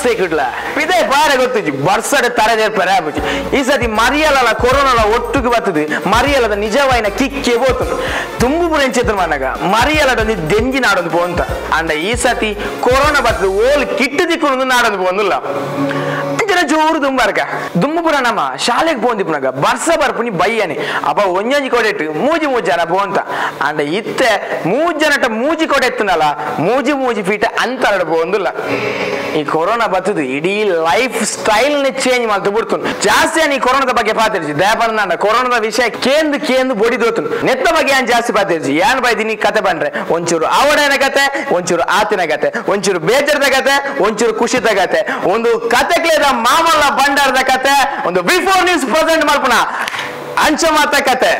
ಮಸ್ತ್ ಇಟ್ಲ ಇದೇ ಬಾರೆ ಗೊತ್ತಿಜ್ಜಿ ಬರ್ಸಡೆ ತರದೇರ್ಪರೆ ಆಗ್ಬಿಟ್ಟು ಈ ಸತಿ ಮರಿಯಲ್ಲ ಕೊರೋನಾ ಒಟ್ಟಿಗೆ ಬರ್ತದೆ ಮರಿಯಲ್ಲದ ನಿಜವಾಯಿನ ಕಿಕ್ಕೆ ಹೋಗ್ತದೆ ತುಂಬು ಪುರೆಂಚಿದ್ರು ಮನಗ ಮರಿಯಲ್ಲದ ದೆಂಜಿ ನಾಡೊಂದು ಪೋಂತ ಅಂಡ ಈ ಸತಿ ಕೊರೋನಾ ಬರ್ತದೆ ಓಲ್ ಕಿಟ್ಟು ದಿಕ್ಕು ನಾಡೊಂದು ಪೋಂದಿಲ್ಲ ಜೋರು ದುಂಬಾರ್ಗ ದುಂಬುಪುರ ನಮ್ಮ ಶಾಲೆಗೆ ಪೋಂದಿಪ್ಪನಾಗ ಬರ್ಸ ಬರ್ಪುನಿ ಬಯ್ಯನೆ ಅಪ್ಪ ಒಂಜಿ ಕೊಡೆಟ್ಟು ಮೂಜಿ ಜನ ಪೋಂತ ಅಂಡ ಇತ್ತೆ ಜನಟ ಮೂಜಿ ಕೊಡೆತ್ತನಲ್ಲ ಮೂಜಿ ಫೀಟ್ ಅಂತರಡ ಪೋಂದಿಲ್ಲ ಈ ಕೊರೋನಾ ಬರ್ತದೆ ಇಡೀ ಲೈಫ್ ಸ್ಟೈಲ್ ನೇ ಚೇಂಜ್ ಮಾಡ್ತು ಬಿಡ್ತು ಜಾಸ್ತಿ ಈ ಕೊರೋನಾದ ಬಗ್ಗೆ ಪಾತಿರ್ಜಿ ದಯಪಂದ ಕೊರೋನಾದ ವಿಷಯ ಕೇಂದು ಬೊಡಿದೋತು ನೆತ್ತ ಬಗ್ಗೆ ಏನ್ ಜಾಸ್ತಿ ಪಾತಿರ್ಜಿ ಏನ್ ಬೈದಿನಿ ಕತೆ ಬಂದ್ರೆ ಒಂಚೂರು ಅವಡನ ಕತೆ ಒಂಚೂರು ಆತಿನ ಕತೆ ಒಂಚೂರು ಬೇಜಾರದ ಕತೆ ಒಂಚೂರು ಖುಷಿದ ಕತೆ ಒಂದು ಕತೆ ಕ್ಲೇದ ಮಾಮಲ್ಲ ಬಂಡಾರದ ಕತೆ ಒಂದು ಬಿಫೋರ್ ನ್ಯೂಸ್ ಪ್ರೆಸೆಂಟ್ ಮಾಡ್ಪುಣ ಅಂಚ ಮಾತ ಕತೆ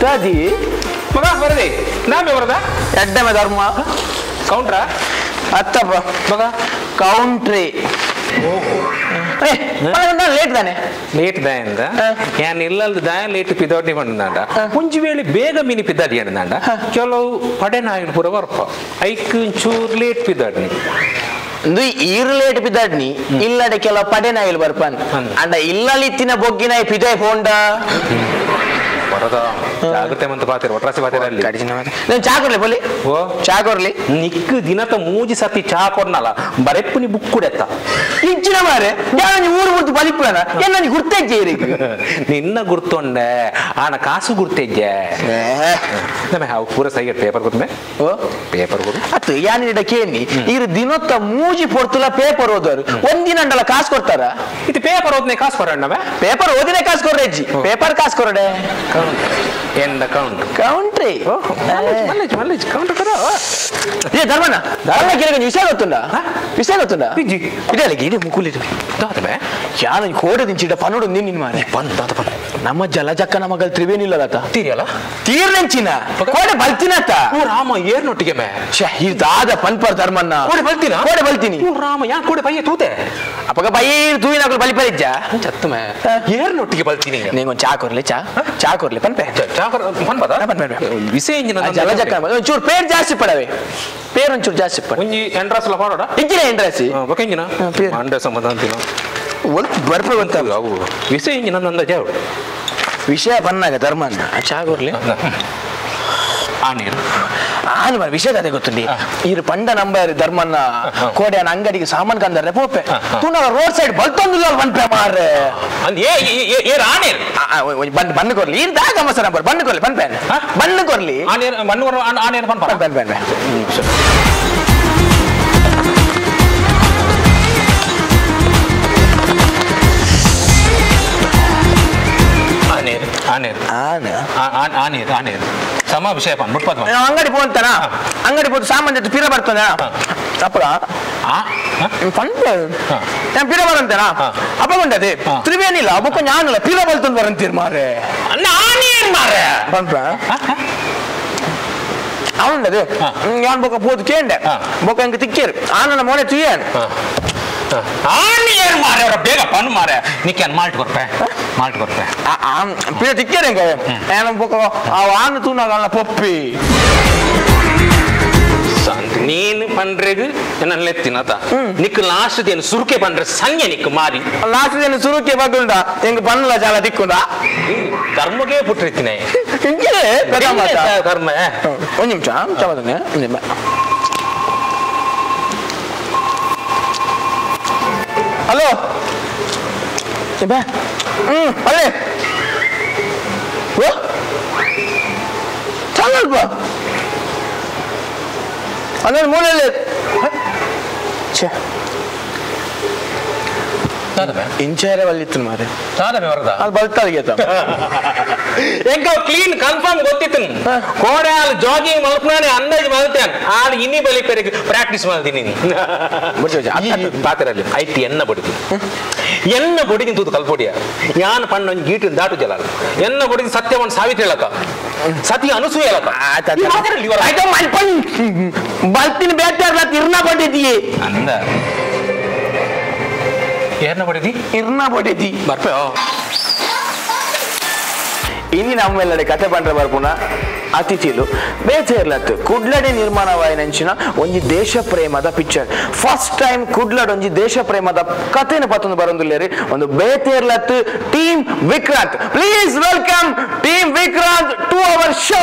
ದಾದಿ ಮಗ ಬರದಿ ನಾಮೆ ಬರದ ಎಡ್ಡಮೆ ಧರ್ಮ ಕೌಂಟ್ರಾ ಅತ್ತಪ್ಪ ಮಗ ಕೌಂಟ್ರಿ ಲೇಟ್ ತಾನೆ ಲೇಟ್ ದಾಯಂದ ಯಾನ್ ಇಲ್ಲಲ್ದ ದಾಯ ಲೇಟ್ ಪಿದೋಟಿ ಬಂದಾಂಡ ಒಂಜಿ ವೇಳೆ ಬೇಗ ಮಿನಿ ಪಿದ್ದಾಡಿ ಅಂದಾಂಡ ಕೆಲವು ಪಡೆನಾಯಿನ ಪೂರ ಬರ್ಪ ಐಕ್ ಚೂರ್ ಲೇಟ್ ಪಿದ್ದಾಡ್ನಿ ಈರು ಲೇಟ್ ಪಿದ್ದಾಡ್ನಿ ಇಲ್ಲಡೆ ಕೆಲವು ಪಡೆನಾಯಿಲ್ ಬರ್ಪನ್ ಅಂಡ ಇಲ್ಲಲಿತ್ತಿನ ಬೊಗ್ಗಿನ ಪಿದೆ ಪೋಂಡ ಬರದ ಜಾಗೃತೆ ಮಂತ ಪಾತಿರ ಒಟ್ರಾಸಿ ಪಾತಿರ ಅಲ್ಲಿ ನಾನು ಚಾ ಕೊಡ್ಲಿ ಬಲ್ಲಿ ಓ ಚಾ ಕೊಡ್ಲಿ ನಿಕ್ಕು ದಿನತ ಮೂಜಿ ಸತಿ ಚಾ ಕೊಡ್ನಲ್ಲ ಬರೆಪ್ಪುನಿ ಬುಕ್ ಕುಡೆತ್ತ ಇಚ್ಚಿನ ಮಾರೆ ಯಾರು ಊರು ಗುರ್ತು ಬಲಿಪ್ಪನ ಏನ ಗುರ್ತಜ್ಜೆ ನಿನ್ನ ಗುರ್ತೊಂಡೆ ಆನ ಕಾಸು ಗುರ್ತಜ್ಜೆ ನಮಗೆ ಅವು ಪೂರ ಸೈಗೆ ಪೇಪರ್ ಕೊಡ್ಮೆ ಓ ಪೇಪರ್ ಕೊಡು ಅತ್ತು ಯಾನಿಡ ಕೇಳಿ ಇರು ದಿನತ್ತ ಮೂಜಿ ಪೊರ್ತುಲ ಪೇಪರ್ ಓದೋರು ಒಂದಿನಂಡಲ ಕಾಸು ಕೊಡ್ತಾರ ಇದು ಪೇಪರ್ ಓದ್ನೆ ಕಾಸು ಕೊಡಣ್ಣವೆ ಪೇಪರ್ ಓದಿನೇ ಕಾಸು ಕೊಡ್ರಜ್ಜಿ ಪೇಪರ್ ಕಾಸು ಕೊರಡೆ ಎಂದ ಕೌಂಟ್ ಕೌಂಟ್ರಿ ಮಲ್ಲೇಜ್ ಕೌಂಟ್ ಕರ ಏ ಧರ್ಮಣ್ಣ ವಿಷಯ ಗೊತ್ತುಂಡ ಇಡೇ ಮುಕುಲಿ ಯಾನು ಕೋಡದಿಂಚಿಡ ಪನ್ನೋಡು ನಿನ್ನ ಮಾರೆ ನಮ್ಮ ಜಲಜಕ್ಕ ನಮಗಲ್ ತ್ರಿವೇನಿಲ್ಲದತ್ತ ತೀರಿಯಲ್ಲ ತೀರ್ನೆಂಚಿನ ಕೋಡೆ ಬಲ್ತಿನತ್ತ ರಾಮ ಏರ್ನೊಟ್ಟಿಗೆ ಮೇ ಇದಾದ ಪನ್ಪರ್ ಧರ್ಮಣ್ಣ ಕೋಡೆ ಬಲ್ತೀನಿ ರಾಮ ಯಾ ಕೋಡೆ ಬಯ್ಯ ತೂತೆ ಅಪ್ಪಗ ಬೈ ತೂಯಿನಾಗಲು ಬಲಿಪರಿಜ್ಜ ಚತ್ತು ಮೇ ಏರ್ನೊಟ್ಟಿಗೆ ಬಲ್ತೀನಿ ನೀಂಗೊಂದು ಚಾ ಕೊರ್ಲಿ ಚಾ ಕೊರ್ಲಿ ಪನ್ಪೆ ವಿಷಯ ಜಲಜಕ್ಕ ಒಂಚೂರು ಪೇರ್ ಜಾಸ್ತಿ ಪಡವೆ ಪೇರ್ ಒಂಚೂರು ಜಾಸ್ತಿ ಪಡ ಒಂಜಿ ಎಂಡ್ರಾಸ್ ಎಲ್ಲ ಮಾಡೋಡ ಇಜ್ಜಿನ ಎಂಡ್ರಾಸಿ ಬಕೆಂಜಿನ ಅಂಡೆ ಸಂಬಂಧ ಅಂತಿನ ಬರ್ಪೆ ಬಂತಲ್ಲ ಅವು ವಿಷಯ ಇಂಜಿನ ನಂದ ಜಾವ್ ವಿಷಯ ಬಂದಾಗ ಧರ್ಮಣ್ಣ ಚಾ ಕೊರ್ಲಿ ಆನು ವಿಷಯ ಅದೇ ಗೊತ್ತುಂಡಿ ಇರು ಪಂಡ ನಂಬರ್ ಧರ್ಮಣ್ಣ ಕೋಡೆ ಅಂಗಡಿಗೆ ಸಾಮಾನ್ ಕಂದರೆ ಪೋಪೆ ತುನ ರೋಡ್ ಸೈಡ್ ಬಲ್ತೊಂದಿಲ್ಲ ಬಂದ್ಪೆ ಮಾರ್ರೆ ಬಣ್ಣ ಕೊರ್ಲಿ ಇಂತ ಗಮಸ ನಂಬರ್ ಬಣ್ಣ ಕೊರ್ಲಿ ಪನ್ಪೆ ಬಣ್ಣ ಕೊರ್ಲಿ ಸಮ ವಿಷಯ ಅಂಗಡಿ ಪೋಂತಾನ ಅಂಗಡಿ ಪೋದು ಸಾಮಾನ್ ಜೊತೆ ಪಿರ ಬರ್ತದ ಅಪ್ಪಗ ಪಂಪೆ ನಾನು ಪಿರ ಬರಂತೇನ ಅಪ್ಪಗೊಂಡದೆ ತ್ರಿವೇನಿಲ್ಲ ಅಬ್ಬಕ್ಕ ഞാನಿಲ್ಲ ಪಿರ ಬಲ್ತಂದು ಬರಂತೀರ್ ಮಾರೆ ನಾನೇನ್ ಮಾರೆ ಪಂಪ ಅವನದು ഞാൻ ಬೊಕ್ಕ ಪೋದು ಕೇಂಡೆ ಬೊಕ್ಕ ಹೆಂಗೆ ತಿಕ್ಕೇರು ಆನನ ಮೋನೆ ತುಯ್ಯನ್ ಆನಿಯರ್ ಮಾರೆ ಅವರ ಬೇಗ ಪನ್ ಮಾರೆ ನಿಕ್ಕನ್ ಮಾಲ್ಟ್ ಕೊರ್ಪೆ ಪಿರ ತಿಕ್ಕೇರು ಹೆಂಗೆ ನಾನು ಬೊಕ್ಕ ಆನು ತೂನಾಗಲ್ಲ ಪೊಪ್ಪಿ ನೀನು ಪಂಡ್ರೆಗು ನನ್ನ ತಿನ್ನತ ನಿಕ್ ಲಾಸ್ಟ್ ದೇನು ಸುರುಕೆ ಪಂಡ್ರೆ ಸಂಜೆ ನಿಕ್ ಮಾರಿ ಲಾಸ್ಟ್ ದೇನು ಸುರುಕೆ ಬಗ್ಗುಂಡ ಹೆಂಗ್ ಪನ್ನಲ ಜಾಲ ದಿಕ್ಕುಂಡ ಧರ್ಮಗೆ ಪುಟ್ಟಿರ್ತೀನಿ ಧರ್ಮ ಒಂದು ನಿಮಿಷ ಚಮದನೆ ಹಲೋ ಅಲ್ಲೇ ಸ್ವಲ್ಪ ಅಲ್ಲೊಂದು ಮೂಲೆಯಲ್ಲಿ ಇಂಚೇರೆ ಬಲ್ಲಿತ್ತು ಮಾರೆ ಅದು ಬಲ್ತಾರಿಗೆ ಎಂಕ ಕ್ಲೀನ್ ಕನ್ಫರ್ಮ್ ಗೊತ್ತಿತ್ತು ಕೋಡೆ ಅಲ್ಲಿ ಜಾಗಿಂಗ್ ಮಲ್ಪನಾನೆ ಅಂದಾಜು ಮಲ್ತೇನೆ ಆಳು ಇನ್ನಿ ಬಲಿ ಪೆರಿಗೆ ಪ್ರಾಕ್ಟೀಸ್ ಮಾಡ್ತೀನಿ ಪಾತ್ರಲ್ಲಿ ಐತಿ ಎನ್ನ ಬೊಡಿಗೆ ತೂತು ಕಲ್ಪೊಡಿಯ ಯಾನ್ ಪಣ್ಣ ಒಂದು ಗೀಟಿನ ದಾಟು ಜಲ ಎನ್ನ ಬೊಡಿಗೆ ಸತ್ಯವನ್ನು ಸಾವಿತ್ರ ಹೇಳಕ ಸತಿ ಅನುಸೂಯ ಹೇಳಕ ಬಲ್ತಿನ ಬೇತಾರ ತಿರ್ನಾ ಕೊಟ್ಟಿದ್ದೀ ಅಂದ ಏರ್ನ ಬಡಿದಿ ಇರ್ನ ಬಡಿದಿ ಬರ್ಪೆ ಇನ್ನು ನಮ್ಮೆಲ್ಲಡೆ ಕತೆ ಪಂಡ್ರೆ ಬರ್ಪುನ ಅತಿಥಿಲು ಬೇತೇರ್ಲತ್ತು ಕುಡ್ಲಡೆ ನಿರ್ಮಾಣವಾಯಿನಂಚಿನ ಒಂಜಿ ದೇಶ ಪ್ರೇಮದ ಪಿಕ್ಚರ್ ಫಸ್ಟ್ ಟೈಮ್ ಕುಡ್ಲಡ್ ಒಂಜಿ ದೇಶ ಪ್ರೇಮದ ಕಥೆನ ಪತ್ತೊಂದು ಬರೊಂದುಲ್ಲೇರಿ ಒಂದು ಬೇತೇರ್ಲತ್ತು team Vikrant. Please welcome team Vikrant to our show.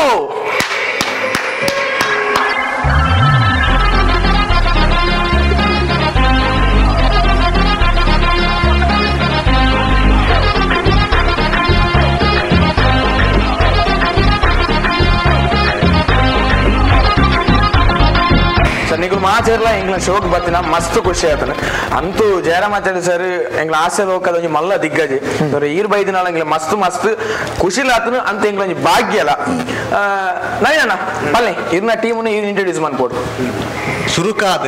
ನೀವು ಮಾತಾಡಲ್ಲ ಎಂಗ್ಲ ಶೋಕ್ ಬರ್ತೀನ ಮಸ್ತ್ ಖುಷಿ ಆಯ್ತಾನೆ ಅಂತೂ ಜಯರಾಮಾಚಾರ್ಯ ಸರ್ ಎಂಗ್ಲ ಆಸೆ ಹೋಗದ ಒಂಜಿ ಮಲ್ಲ ದಿಗ್ಗಜಿ ಈರ್ ಬೈದಿನ ಎಂಗ್ಲ ಮಸ್ತ್ ಮಸ್ತ್ ಖುಷಿಲಾತನು ಅಂತ ಎಂಗ್ಲ ಒಂಜಿ ಭಾಗ್ಯ ಅಲ್ಲ. ನೈನಣ್ಣ ಬಲ್ಲೆ ಇರ್ನ ಟೀಮನ್ನು ಇಂಟ್ರೊಡ್ಯೂಸ್ ಮಾಡ್ಕೊಡು. ಶುರುಕಾದ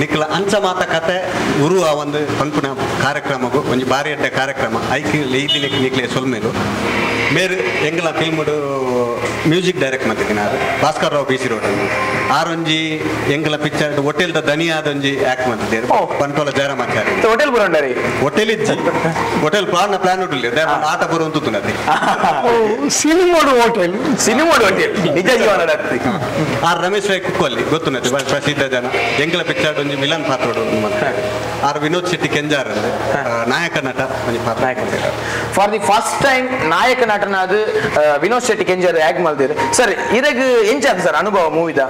ನಿಕ್ಲ ಅಂಚ ಮಾತ ಕತೆ ಉರುವ ಒಂದು ಪಂಪುನ ಕಾರ್ಯಕ್ರಮಗೂ ಒಂಜಿ ಬಾರಿ ಅಡ್ಡ ಕಾರ್ಯಕ್ರಮ ಐಕಿ ಲೈದಿ ನಿಕ್ಲೆ ಸೊಲ್ಮೇಲು ಮೇರು ಎಂಗ್ಲ ಫಿಲ್ಮಡು ಮ್ಯೂಸಿಕ್ ಡೈರೆಕ್ಟ್ ಮಾಡ್ತೀನಿ Bhaskar Rao B C road ಆರೊಂಜಿ ಎಂಗ್ಲ ಪಿಕ್ಚರ್ ಹೋಟೆಲ್ದ ದನಿಯಾದೊಂಜಿ ಆಕ್ಟ್ ಮಾಡ್ತಿದ್ದೇವೆ ಪಂಟೋಲ ಜಯರಾಮಾಚಾರ್ಯ ಹೋಟೆಲ್ ಬರೋಂಡರಿ ಹೋಟೆಲ್ ಇಜ್ಜಿ ಹೋಟೆಲ್ ಪ್ಲಾನ್ ಉಡ್ಲಿ ಆಟ ಬರುವಂತದ್ದು ಸಿನಿಮಾಡು ಹೋಟೆಲ್ ನಿಜ ಜೀವನ ಆರ್ ರಮೇಶ್ ರೈ ಕುಕ್ಕಲ್ಲಿ ಗೊತ್ತುನತಿ ಪ್ರಸಿದ್ಧ ಜನ ಎಂಗ್ಲ ಪಿಕ್ಚರ್ ಒಂಜಿ ವಿಲನ್ ಪಾತ್ರ ಆರ್ ವಿನೋದ್ ಶೆಟ್ಟಿ ಕೆಂಜಾರ್ ನಾಯಕ ನಟ ಒಂಜಿ ಪಾತ್ರ ಫಾರ್ ದಿ ಫಸ್ಟ್ ಟೈಮ್ ನಾಯಕ ನಟನಾದ ವಿನೋದ್ ಶೆಟ್ಟಿ ಕೆಂಜಾರ್ ಆಕ್ಟ್ ಮಾಡ್ತೀರಿ ಸರ್. ಇದಾಗ ಎಂಚಾದ ಸರ್ ಅನುಭವ ಮೂವಿದ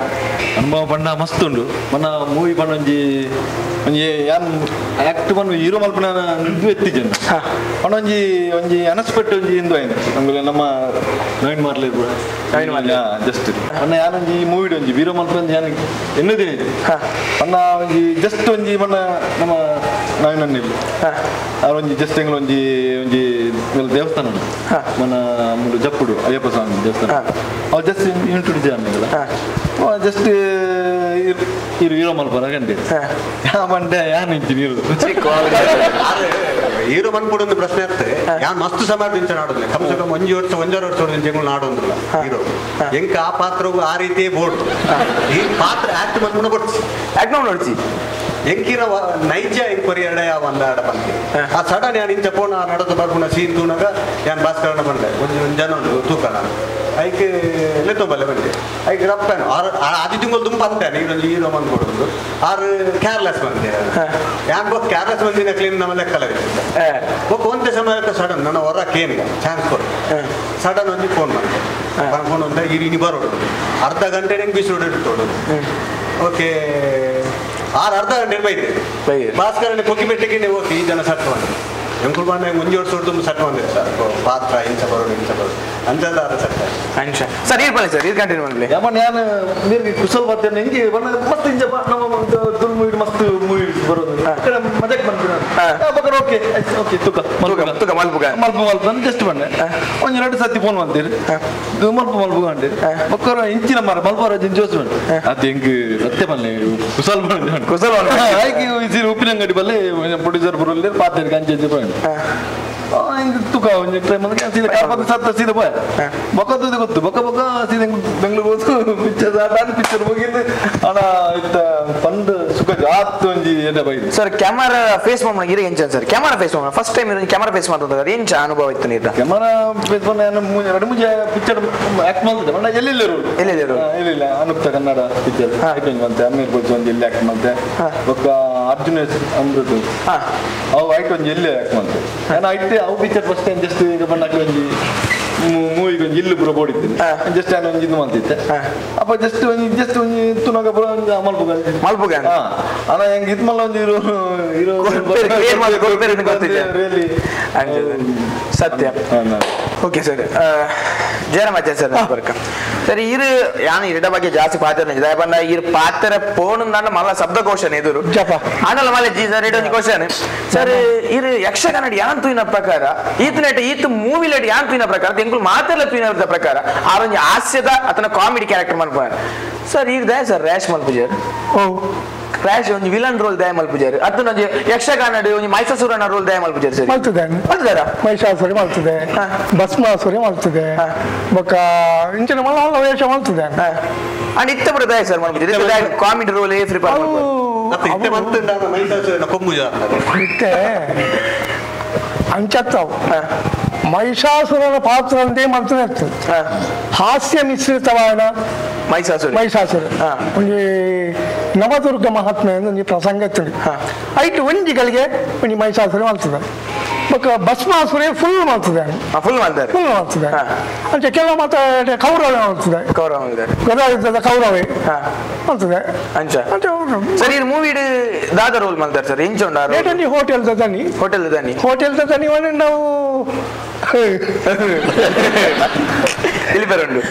ಅನುಭವ ಪಂಡ ಮಸ್ತ್ ಉಂಡು ಮನ ಮೂವಿ ಪಂಡ ಒಂಜಿ ಒಂಜಿ ಯಾನ್ ಆಕ್ಟ್ ಪಂಡ ಹೀರೋ ಮಲ್ಪನ ಇದು ಎತ್ತಿಜನ್ ಪಂಡ ಒಂಜಿ ಅನಸ್ಪೆಕ್ಟ್ ಒಂಜಿ ಇಂದು ಆಯ್ತು ನಮ್ಗೆ ನಮ್ಮ ನವೀನ್ ಮಾರ್ಲೆ ಜಸ್ಟ್ ಪಂಡ ಯಾನೊಂಜಿ ಮೂವಿ ಒಂಜಿ ಹೀರೋ ಮಲ್ಪನ ಯಾನ್ ಎನ್ನದೇ ಪಂಡ ಒಂಜಿ ಜಸ್ಟ್ ಒಂಜಿ ಪಂಡ ನಮ್ಮ ನವೀನ್ ಅನ್ನಿಲ್ಲ ಅವ್ರ ಒಂಜಿ ಜಸ್ಟ್ ಎಂಗ್ಲ ಒಂಜಿ ದೇವಸ್ಥಾನ ಉಂಟು మన ముందు జప్పుడు అయ్యప్ప స్వామి చేస్తాను అవి జస్ట్ ఇంట్రొడ్యూస్ చేయాలి కదా జస్ట్ హీరో మల్పరా కంటే అంటే నుంచి నీరు ಹೀರೋ ಮನ್ಪುಡೊಂದು ಪ್ರಶ್ನೆ ಇರ್ತದೆ ಯಾನ್ ಮಸ್ತ್ ಸಮರ್ಥಿಂಚ ನಾಡೋದಿಲ್ಲ ಕಮ್ಸೆ ಕಮ್ ಒಂಜಾರು ವರ್ಷ ಜಂಗಳು ನಾಡೋದಿಲ್ಲ ಹೀರೋ ಎಂಕ ಆ ಪಾತ್ರವು ಆ ರೀತಿಯೇ ಬೋರ್ಡ್ ಈ ಪಾತ್ರ ಆಕ್ಟ್ ಮನ್ಪುಣ ಕೊಡ್ಸಿ ಆಕ್ಟ್ ನೋಡ್ಸಿ ಎಂಕಿನ ನೈಜ ಎಂಕ್ವರಿ ಎರಡ ಒಂದಾಡ ಬಂದೆ ಆ ಸಡನ್ ಯಾನ್ ಇಂಚ ಪೋಣ ನಡದ ಬರ್ಪುಣ ಸೀನ್ ತೂನಾಗ ಯಾನ್ ಭಾಸ್ಕರಣ ಬಂದೆ ಒಂದು ಜನ ಉಂಟು ತೂಕನ ಐಕೆ ಲೆತ್ತೊಂಬಲ್ಲೆ ಬಂದೆ ಐಕೆ ರಪ್ಪನ್ ಆದಿ ತಿಂಗಳು ತುಂಬ ಅಂತಾನೆ ಇದೊಂದು ಹೀರೋ ಬಂದ್ಕೊಡೋದು ಆರು ಕೇರ್ಲೆಸ್ ಬಂದೆ ಯಾನ್ ಬೊಕ್ ಕೇರ್ಲೆಸ್ ಬಂದಿನ ಕ್ಲೀನ್ ನಮ್ಮ ಲೆಕ್ಕಲ್ಲ ಬೊಕ್ ಒಂದೇ ಸಮಯಕ್ಕೆ ಸಡನ್ ನನ್ನ ಹೊರ ಕೇನಿಗ ಚಾನ್ಸ್ ಕೊಡು ಸಡನ್ ಒಂಜಿ ಫೋನ್ ಮಾಡಿದೆ ಫೋನ್ ಒಂದ ಇನಿ ಬರೋಡು ಅರ್ಧ ಗಂಟೆ ನಂಗೆ ಬಿಸಿ ಹೊಡೆದು ಓಕೆ ಅರ್ಧ ಗಂಟೆ ಬೈದೆ ಭಾಸ್ಕರನೆ ಕೊಕ್ಕಿ ಬೆಟ್ಟಿಗೆ ಹೋಗಿ ಈ ಜನ ಸಟ್ ಮಾಡಿ ಎಂಕುಲ್ ಬಾಂಡ ಮುಂಜಿ ಹೊಡ್ಸೋಡು ತುಂಬ ಸಟ್ ಬಂದಿದೆ ಸರ್ ಪಾತ್ರ ಇಂಚ ಬರೋಡು ಅಂಚದ ಸಟ್ ಸರ್ ಇದು ಬನ್ನಿ ಸರ್ ಇದು ಕಂಟಿನ್ಯೂ ಮಾಡಲಿ ಯಾಮನ್ ಯಾನ್ ನೀರಿಗೆ ಕುಶಲ್ ಬರ್ತೇನೆ ಹೆಂಗೆ ಬಣ್ಣ ಮಸ್ತ್ ಇಂಚ ನಮ್ಮ ತುಳು ಮೂವಿ ಮಸ್ತ್ ಮೂವಿ ಬರೋದು ಮಜಾಕ್ ಬಂದ್ಬಿಡ ಓಕೆ ಓಕೆ ತುಕ ಮಲ್ಪ ಜಸ್ಟ್ ಬಂದೆ ಒಂದು ಎರಡು ಸತಿ ಫೋನ್ ಮಾಡ್ತೀರಿ ಮಲ್ಪ ಅಂತೀರಿ ಒಕ್ಕರ ಇಂಚಿನ ಮರ ಮಲ್ಪ ಜೋಸ್ ಬಂದು ಅದು ಹೆಂಗೆ ಸತ್ಯ ಬಲ್ಲೆ ಕುಶಲ್ ಆಯ್ಕೆ ಉಪ್ಪಿನ ಅಂಗಡಿ ಬಲ್ಲೆ ಪ್ರೊಡ್ಯೂಸರ್ ಬರೋಲ್ಲ ಪಾತ್ರ ಕಂಚೆ ತುಕ ಒಂದು ಟ್ರೈ ಮಾಡಿದ್ರೆ ಸೀದಾ ಕಾರ್ಪದ ಸತ್ತ ಸೀದಾ ಬಾಯ್ ಬೊಕ್ಕದ್ದು ಗೊತ್ತು ಬೊಕ್ಕ ಸೀದಾ ಬೆಂಗಳೂರು ಹೋದು ಪಿಕ್ಚರ್ ಮುಗಿದು ಅಣ್ಣ ಇತ್ತ ಪಂಡ್ ಸುಖ ಜಾತ್ ಒಂಜಿ ಎಡೆ ಬೈದು ಸರ್ ಕ್ಯಾಮರಾ ಫೇಸ್ ಮಾಡೋಣ ಇರ ಎಂಚ ಸರ್ ಕ್ಯಾಮರಾ ಫೇಸ್ ಮಾಡೋಣ ಫಸ್ಟ್ ಟೈಮ್ ಕ್ಯಾಮರಾ ಫೇಸ್ ಮಾಡ್ತದ ಅದು ಎಂಚ ಅನುಭವ ಇತ್ತು ನೀರು ಕ್ಯಾಮರಾ ಫೇಸ್ ಬಂದ ಎರಡು ಮುಂಜೆ ಪಿಕ್ಚರ್ ಆಕ್ಟ್ ಮಾಡ್ತಿದ್ದೆ ಅಣ್ಣ ಎಲ್ಲಿಲ್ಲರು ಇಲ್ಲ ಅನುಕ್ತ ಕನ್ನಡ ಪಿಕ್ಚರ್ ಆಯ್ತು ಮತ್ತೆ ಅಮೀರ್ ಬೋಲ್ಸ್ ಒಂದು ಎಲ್ಲಿ ಆಕ್ಟ್ ಮಾಡ್ತೆ ಬೊಕ್ಕ ಅರ್ಜುನ ಅಮೃತ ಅವು ಆಯ್ತು ಒಂದು ಎಲ್ಲಿ ಆಕ್ಟ್ ಮಾಡ್ತೆ ನಾನು ಆಯ್ತು ಅವು ಪಿಕ್ಚರ್ ಫಸ್ಟ್ ಟೈಮ್ ಜಸ್ಟ್ ಈಗ ಬಂದಾಕಿ ಒಂದು ಮೂವಿಗೆ ಒಂದು ಇಲ್ಲು ಬುರ ಬೋಡಿದ್ದೀನಿ ಜಸ್ಟ್ ನಾನು ಒಂದು ಇದು ಮಾಡ್ತಿದ್ದೆ ಅಪ್ಪ ಜಸ್ಟ್ ಒಂದು ತುನಾಗ ಬರೋ ಒಂದು ಮಲ್ಪುಗ ಅಣ್ಣ ಹೆಂಗೆ ಇದು ಮಲ್ಲ ಒಂದು ಹೀರೋ ರಿಯಲಿ ಸತ್ಯ okay sir Jayaramacharya sir ಬರ್ಕ sir ಇರು ಯಾನು ಇರಡ ಬಗ್ಗೆ ಜಾಸ್ತಿ ಪಾತ್ರ ಬಂದ ಇರು ಪಾತ್ರ ಪೋಣಂದ ಮಲ್ಲ ಶಬ್ದಕೋಶನ ಎದುರು ಆನಲ್ಲ ಮಲ್ಲ ಜಿ ಸರ್ ಒಂದು ಕ್ವಶನ್ ಸರ್ ಇರು ಯಕ್ಷಗಾನ ಯಾನ್ ತೂಯಿನ ಪ್ರಕಾರ ಈತ ಮೂವಿಲೆಡ್ ಯಾನ್ ತೂಯಿನ ಪ್ರಕಾರ ಎಂಕುಲು ಮಾತೆಲ್ಲ ತೂಯಿನ ಪ್ರಕಾರ ಆರೊಂದು ಹಾಸ್ಯದ ಅಥವಾ ಕಾಮಿಡಿ ಕ್ಯಾರೆಕ್ಟರ್ ಮಲ್ಪಾರ ಸರ್ ಈಗ ದಯ ಸರ್ ರ್ಯಾಶ್ ಮಲ್ಪುಜರ್ ಕ್ರಾಶ್ ಒಂದು ವಿಲನ್ ರೋಲ್ ದಯ ಮಲ್ಪುಜಾರು ಅದನ್ನ ಒಂದು ಯಕ್ಷಗಾನ ಒಂದು ಮೈಸಾಸುರನ ರೋಲ್ ದಯ ಮಲ್ಪುಜಾರು ಸರಿ ಮಲ್ತದಾರ ಮೈಸಾಸುರಿ ಮಲ್ತದೆ ಭಸ್ಮಾಸುರಿ ಮಲ್ತದೆ ಬೊಕ್ಕ ಇಂಚಿನ ಮಲ್ಲ ವೇಷ ಮಲ್ತದೆ ಅಂಡ್ ಇತ್ತ ಬರ ದಯ ಸರ್ ಮಲ್ಪುಜಾರು ಕಾಮಿಡಿ ರೋಲ್ ಏ ಪ್ರಿಪೇರ್ ಇತ್ತೆ ಅಂಚತ್ತವು ಮಹಿಷಾಸುರನ ಪಾತ್ರ ಅಂತೇ ಮಾಡ್ತಾನೆ ಇರ್ತದೆ. ಹಾಸ್ಯ ಮಿಶ್ರಿತವಾದ ಮಹಿಷಾಸುರ ಒಂಜಿ ನವದುರ್ಗ ಮಹಾತ್ಮೆ ಒಂದು ಪ್ರಸಂಗ ಇರ್ತದೆ. ಐಟು ಒಂಜಿಗಳಿಗೆ ಒಂಜಿ ಮಹಿಷಾಸುರ ಮಾಡ್ತದೆ. ಭಸ್ಮಾಸುರೇ ಫುಲ್ ಮಾಡ್ತದೆ. ಫುಲ್ ಮಾಡ್ತದೆ ಅಂಚೆ ಕೆಲವು ಮಾತ್ರ ಕೌರವೇ ಮಾಡ್ತದೆ. ಗದಾಯುದ್ಧದ ಕೌರವೇ ಮಾಡ್ತದೆ. ಸರ್ ಇದು ಮೂವಿ ದಾದ ರೋಲ್ ಮಾಡ್ತಾರೆ ಸರ್. ಇಂಚ ಹೋಟೆಲ್ ದನಿ ಒಂದು ನಾವು ಇಲ್ಲಿ ಬರೋದು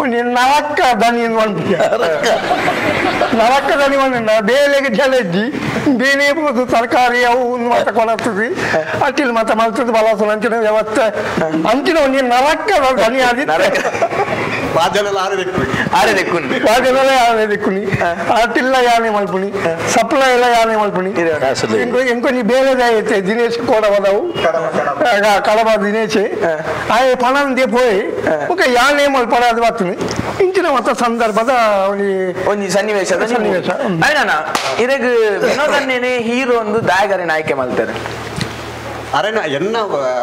ಒಂಜಿ ನರಕ್ಕ ದನಿ ನರಕ್ಕ ದನಿ ಒಂದು ಬೇಲೆಗೆ ಜಲಜ್ಜಿ ಬೇನೆ ಬೋದು ತರಕಾರಿ ಅವು ಮಾತ ಕೊಳತದೆ ಅಟ್ಟಿಲ್ ಮಾತ ಮಲ್ತದೆ ಬಲಾಸನ ಅಂಚಿನ ವ್ಯವಸ್ಥೆ ಅಂಚಿನ ಒಂಜಿ ನರಕ್ಕ ದನಿ ಆದಿ ಅಟ್ಟಿಲ್ಲ ಯಾನೆ ಮಲ್ಪುನಿ ಸಪ್ಲೈ ಎಲ್ಲ ಯಾನೆ ಮಲ್ಪುನಿ ಎಂಕೊಂಜಿ ಬೇಲೆದ ಐತೆ ದಿನೇಶ್ ಕೋಡ ಬದವು ಕಡಬ ದಿನೇಶ್ ಆಯ್ ಪಣಂದೆ ಪೋಯ್ ಒಕ್ಕ ಯಾನೆ ಮಲ್ಪಡ ಅದು ಬರ್ತದೆ ಇಂಚಿನ ಮತ್ತ ಸಂದರ್ಭದ ಒಂಜಿ ಸನ್ನಿವೇಶ ಇದಕ್ಕೆ ವಿನೋದನ್ನೇನೆ ಹೀರೋ ಒಂದು ದಾಯಗಾರಿನ ಆಯ್ಕೆ ಮಾಡ್ತಾರೆ. ಅರೆನ ಎನ್ನ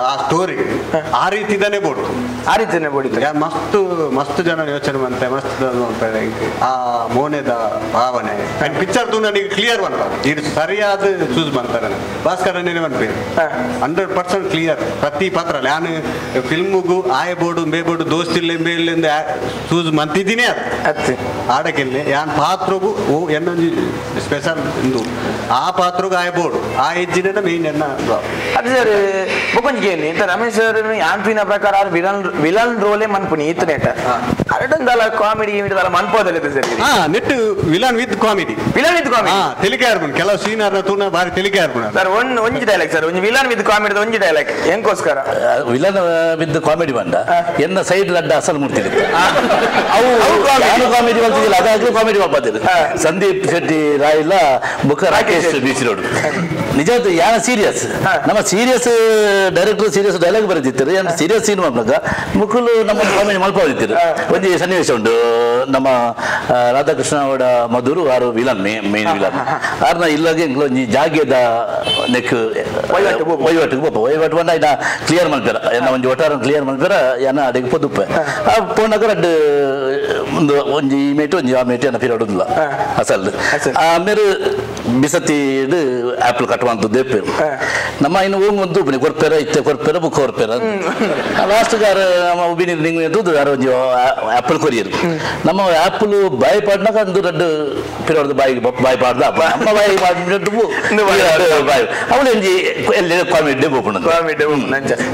ಆ ಸ್ಟೋರಿ ಆ ರೀತಿದಾನೆ ಬೋಡು ಮಸ್ತ್ ಮಸ್ತ್ ಜನ ಯೋಚನೆ ಮಾಡ್ತಾರೆ. ಮಸ್ತ್ ಆ ಮೋನೆದ ಭಾವನೆ ಅಂಡ್ ಪಿಕ್ಚರ್ ದು ನನಗೆ ಕ್ಲಿಯರ್ ಬಂತ ಇದು ಸರಿಯಾದ ಚೂಸ್ ಮಾಡ್ತಾರೆ. ಭಾಸ್ಕರನೇ ಬಂದ್ಬೇಕು 100% ಕ್ಲಿಯರ್ ಪ್ರತಿ ಪಾತ್ರ ನಾನು ಫಿಲ್ಮ್ಗೂ ಆಯ ಬೋರ್ಡು ಬೇ ಬೋರ್ಡು ದೋಸ್ತಿಲ್ಲ ಬೇಲಿಂದ ಚೂಸ್ ಮಾಡ್ತಿದ್ದೀನಿ ಅದು ಆಡಕ್ಕೆಲ್ಲ ಯಾನ್ ಪಾತ್ರಗೂ ಓ ಎನ್ನೊಂದು ಸ್ಪೆಷಲ್ ಆ ಪಾತ್ರಗೂ ಆಯ ಬೋರ್ಡು ಆ ಹೆಜ್ಜಿನ ಮೇನ್ ಎನ್ನ ಬೊಕೊಂಜಿಗೆ ಇಂತ ರಮೇಶ್ ಸರ್ ಯಾಂತ್ರಿನ ಪ್ರಕಾರ ವಿಲನ್ ರೋಲೇ ಮನ್ಪುನಿ ಇತ್ತನೇಟ ಅರಡಂದಲ ಕಾಮಿಡಿ ಗಿಮಿಡಿದಲ್ಲ ಮನ್ಪೋದಲ್ಲ ಸರ್. ನೆಟ್ ವಿಲನ್ ವಿತ್ ಕಾಮಿಡಿ ತೆಲಿಕೆ ಆಡ್ಬುನ್ ಕೆಲವು ಸೀನರ್ ತೂನ ಬಾರಿ ತೆಲಿಕೆ ಆಡ್ಬುನ್ ಸರ್. ಒಂಜಿ ಡೈಲಾಗ್ ಸರ್ ಒಂಜಿ ವಿಲನ್ ವಿತ್ ಕಾಮಿಡಿ ಒಂಜಿ ಡೈಲಾಗ್ ಎಂಕೋಸ್ಕರ ವಿಲನ್ ವಿತ್ ಕಾಮಿಡಿ ಬಂದ ಎನ್ನ ಸೈಡ್ ಲಡ್ಡ ಅಸಲ್ ಮುಡ್ತಿರಿ ಅವು ಕಾಮಿಡಿ ಬರ್ತಿದ್ದಿಲ್ಲ ಅದಾಗ್ಲೂ ಕಾಮಿಡಿ ಮಾಡ್ತಿದ್ರು. ಸಂದೀಪ್ ಶೆಟ್ಟಿ ರಾಯಿಲ್ಲ ಬುಕ್ಕ ರಾಕೇಶ್ ಬೀಚ್ ರೋಡ್ ನಿಜವಾದ ಯಾನ ಸೀರಿಯಸ್ ನಮ್ಮ ಸೀರಿಯಸ್ ಡೈರೆಕ್ಟರ್ ಸೀರಿಯಸ್ ಡೈಲಾಗ್ ಬರೆದಿದ್ದಾರೆ. ಸೀರಿಯಸ್ ಸೀನ್ ಮಾಡ್ಲಾಗ ಮುಕ್ಕಲು ನಮ್ಮ ಕಾಮಿಡಿ ಮಲ್ಪದಿದ್ದಾರೆ. ಒಂದು ಸನ್ನಿವೇಶ ಉಂಟು ನಮ್ಮ ರಾಧಾಕೃಷ್ಣ ಅವರ ಮಧುರು ಆರು ವಿಲನ್ ಮೇನ್ ವಿಲನ್ ಆರ್ನ ಇಲ್ಲಾಗೆ ಒಂಜಿ ಜಾಗ್ಯದ ನೆಕ್ ವಹಿವಾಟು ಬಂದ ಇನ್ನ ಕ್ಲಿಯರ್ ಮಲ್ಪೇರ ಎನ್ನ ಒಂಜಿ ಒಟ್ಟಾರ ಕ್ಲಿಯರ್ ಮಲ್ಪೇರ ಎನ್ನ ಅದಕ್ಕೆ ಪೊದುಪ್ಪೆ ಆ ಪೋನಾಗ ರಡ್ಡು ಒಂದು ಒಂಜಿ ಮೇಟು ಒಂಜಿ ಆ ಮೇಟು ಎನ್ನ ಪೀರಿಯಡ್ ಉಂದಿಲ್ಲ ಅಸಲ್ ಆಮೇಲೆ ಬಿಸತಿ ಆಪಲ್ ಕಟ್ಟುವಂತ ದೇಪೇರು ನಮ್ಮ ಇನ್ನು ಹೋಗುವಂತ ಉಬ್ಬಿನಿ ಕೊರ್ಪೇರ ಇತ್ತೆ ಕೊರ್ಪೇರ ಬುಕ್ ಕೊರ್ಪೇರ ಲಾಸ್ಟ್ ಗಾರ ನಮ್ಮ ಉಬ್ಬಿನಿ ನಿಂಗೆ ಯಾರು ಒಂಜಿ ಆಪಲ್ ಕೊರಿಯರು ನಮ್ಮ ಆಪಲ್ ಬಾಯಿ ಪಾಡ್ನಾಗ ಒಂದು ರಡ್ಡು ಪಿರೋಡ್ದು ಬಾಯಿ ಪಾಡ್ದ ನಮ್ಮ ಬಾಯಿ ಪಾಡ್ದು ಬಾಯಿ ಅವಳು ಒಂಜಿ ಎಲ್ಲಿ ಕಾಮಿಡಿ ಬೋಪುಂಡು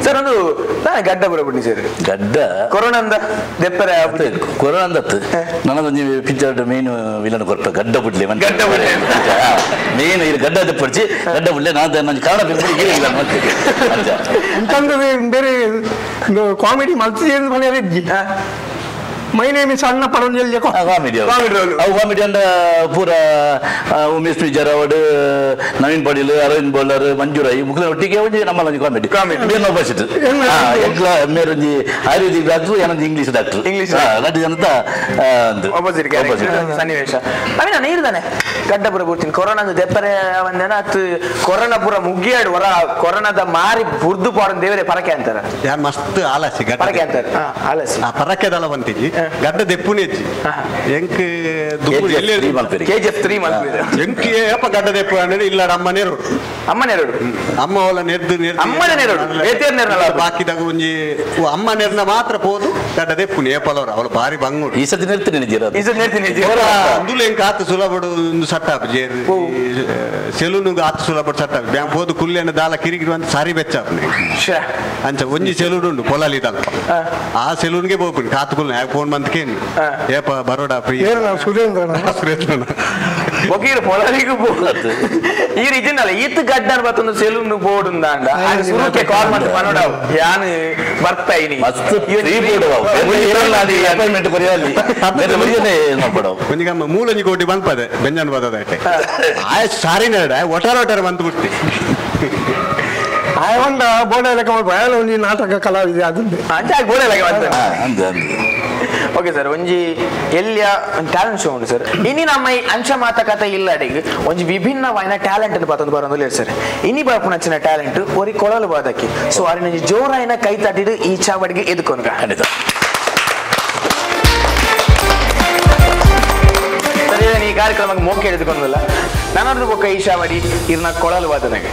ಸರ್. ಒಂದು ಗಡ್ಡ ಬರಬಿಡಿ ಸರ್. ಗಡ್ಡ ಕೊರೋನಾದ ದೆಪ್ಪರ ಕೊರೋನಾದತ್ತು ನನಗೊಂಜಿ ಪಿಕ್ಚರ್ ಮೇನ್ ವಿಲನ್ ಕೊರ್ಪ ಗಡ್ಡ ಬಿಡ್ಲಿ ಮೇನ್ ಇದು ಗಡ್ಡ ದೆಪ್ಪಡಿಸಿ ಗಡ್ಡ ಬಿಡ್ಲಿ ನಾನು ಕಾರಣ ಬೇರೆ ಕಾಮಿಡಿ ಮಲ್ತಿದೆ ಮನೆಯಲ್ಲಿ ಮೈ ನೇಮ್ ಇಸ್ ಅಣ್ಣ ಪರಂಜಲ್ಯ ಕಾಮಿಡಿ ಅಂಡ ಪೂರ ಉಮೇಶ್ ಪಿಜರ್ ಅವಡ್ ನವೀನ್ ಪಡೀಲ್ ಅರವಿಂದ್ ಬೋಲರ್ ಮಂಜುರಾಯಿ ಮುಖ್ಯ ಒಟ್ಟಿಗೆ ಒಂಜಿ ನಮ್ಮಲ್ಲಿ ಕಾಮಿಡಿ ಮೇನ್ ಆಪೋಸಿಟ್ ಮೇರೊಂಜಿ ಆಯುರ್ವೇದಿಕ್ ಡಾಕ್ಟರ್ ಏನೊಂದು ಇಂಗ್ಲಿಷ್ ಡಾಕ್ಟರ್ ಲಡ್ಡು ಜನತ ಸನ್ನಿವೇಶ ಅವನ ನೀರ್ದಾನೆ ಗಡ್ಡಪುರ ಬರ್ತೀನಿ ಕೊರೋನಾದ ದೆಪ್ಪರೆ ಒಂದೇನ ಅತ್ತು ಕೊರೋನಾ ಪೂರ ಮುಗಿಯಾಡು ಹೊರ ಕೊರೋನಾದ ಮಾರಿ ಬುರ್ದು ಪಾಡನ್ ದೇವರೇ ಪರಕೆ ಅಂತಾರ ಯಾರು ಮಸ್ತ್ ಆಲಸಿ ಪರಕೆ ಅಂತಾರೆ ಆಲಸಿ ಪರಕೆದಲ್ಲ ಬಂತಿಜಿ ಗಡ್ಡ ದೆಪ್ಪುನಿ ಹೆಚ್ಚಿ ಎಂಕ್ KGF 3 ಮಲ್ಪಿದೆ ಎಂಕಿ ಏಪ ಗಡ್ಡ ದೆಪ್ಪು ಅಂದ್ರೆ ಇಲ್ಲ ಅಮ್ಮನೇರೋಡು ಅಮ್ಮ ಅವಳ ನೆರ್ದು ಬಾಕಿದಾಗ ಒಂಜಿ ಅಮ್ಮನೇರ್ನ ಮಾತ್ರ ಪೋದು ಗಡ್ಡ ದೆಪ್ಪುನಿ ಏಪಲವ್ರ ಅವಳು ಬಾರಿ ಬಂಗುಡು ಈ ಸತಿ ನೆರ್ತೀನಿ ಅಂದುಲು ಎಂಕ್ ಆತು ಸುಲಭಡು ಒಂದು ಸಟ್ಟಾಪ್ ಸೆಲೂನುಗ ಆತು ಸುಲಭಡು ಸಟ್ಟಾಪ್ ಬ್ಯಾಂಕ್ ಹೋದು ಕುಲ್ಲೇನ ದಾಲ ಕಿರಿಕಿರು ಅಂತ ಸಾರಿ ಬೆಚ್ಚಾಪ್ ಅಂಚ ಒಂಜಿ ಸೆಲೂನ್ ಉಂಡು ಪೊಲಾಲಿ ತಲ್ಪ ಆ ಸೆಲೂನ್ಗೆ ಹೋಗ್ಬಿಡಿ ಕಾತುಕುಲ್ ಫೋನ್ ಬಂದ್ಕೇನು ಏಪ ಬರೋಡ ಸುರೇಂದ್ರ ಒಕೀರು ಪೊಲಾಲಿಗೂ పోదు ఈ రీజనల్ ఈత్ గడ్డన బతొందు సెలూన్ పోడుందాండ ఆయన సురుకే కాల్ మంత మనోడావు యాన్ ಬರ್ತಾ ಇನಿ ಮಸ್ತ್ ಫ್ರೀ ಬೋಡವ ಇರಲಾದಿ ಅಪಾಯಿಂಟ್ಮೆಂಟ್ ಕೊರಿಯಾಲಿ ಬೇರೆ ಬರಿಯನೆ ನೋಡವ ಒಂದಿಗಮ್ಮ ಮೂಲಂಜಿ ಕೋಟಿ ಬಂಪದೆ ಬೆಂಜನ್ ಬದದೈತೆ ಆಯ ಸಾರಿ ನಡ ಒಟರ ಬಂತು ಬಿಟ್ಟಿ ಆಯವಂಡ ಬೋಡೆ ಲೆಕ್ಕ ಬಯಲು ಒಂದು ನಾಟಕ ಕಲಾವಿದೆ ಅದು ಅಂಜಾಗ ಬೋಡೆ ಲೆಕ್ಕ ಬಂತ ಅಂದ ಓಕೆ ಸರ್ ಒಂಜಿ ಎಲ್ಲಿಯ ಟ್ಯಾಲೆಂಟ್ ಶೋ ಉಂಟು ಸರ್ ಇನಿ ನಮ್ಮ ಈ ಅಂಶ ಮಾತುಕತೆ ಇಲ್ಲ ಅಡಿಗೆ ಒಂಜಿ ವಿಭಿನ್ನವಾದ ಟ್ಯಾಲೆಂಟ್ ಅನ್ನು ಪತ್ತೊಂದು ಬರೋದು ಹೇಳಿ ಸರ್ ಇನಿ ಬಾಪು ನಚ್ಚಿನ ಟ್ಯಾಲೆಂಟ್ ಒರಿ ಕೊಳಲು ಬಾದಕ್ಕೆ ಸೊ ಅರಿನ ಜೋರಾಯಿನ ಕೈ ತಟ್ಟಿಡು ಈ ಚಾವಡಿಗೆ ಎದುಕೊನ್ಗ ಖಂಡಿತ ಈ ಕಾರ್ಯಕ್ರಮಕ್ಕೆ ಮೋಕೆ ಎದುಕೊಂಡಿಲ್ಲ ನನ್ನದು ಬೊಕ್ಕ ಈ ಚಾವಡಿ ಇರ್ನ ಕೊಳಲು ಬಾದನೆಗೆ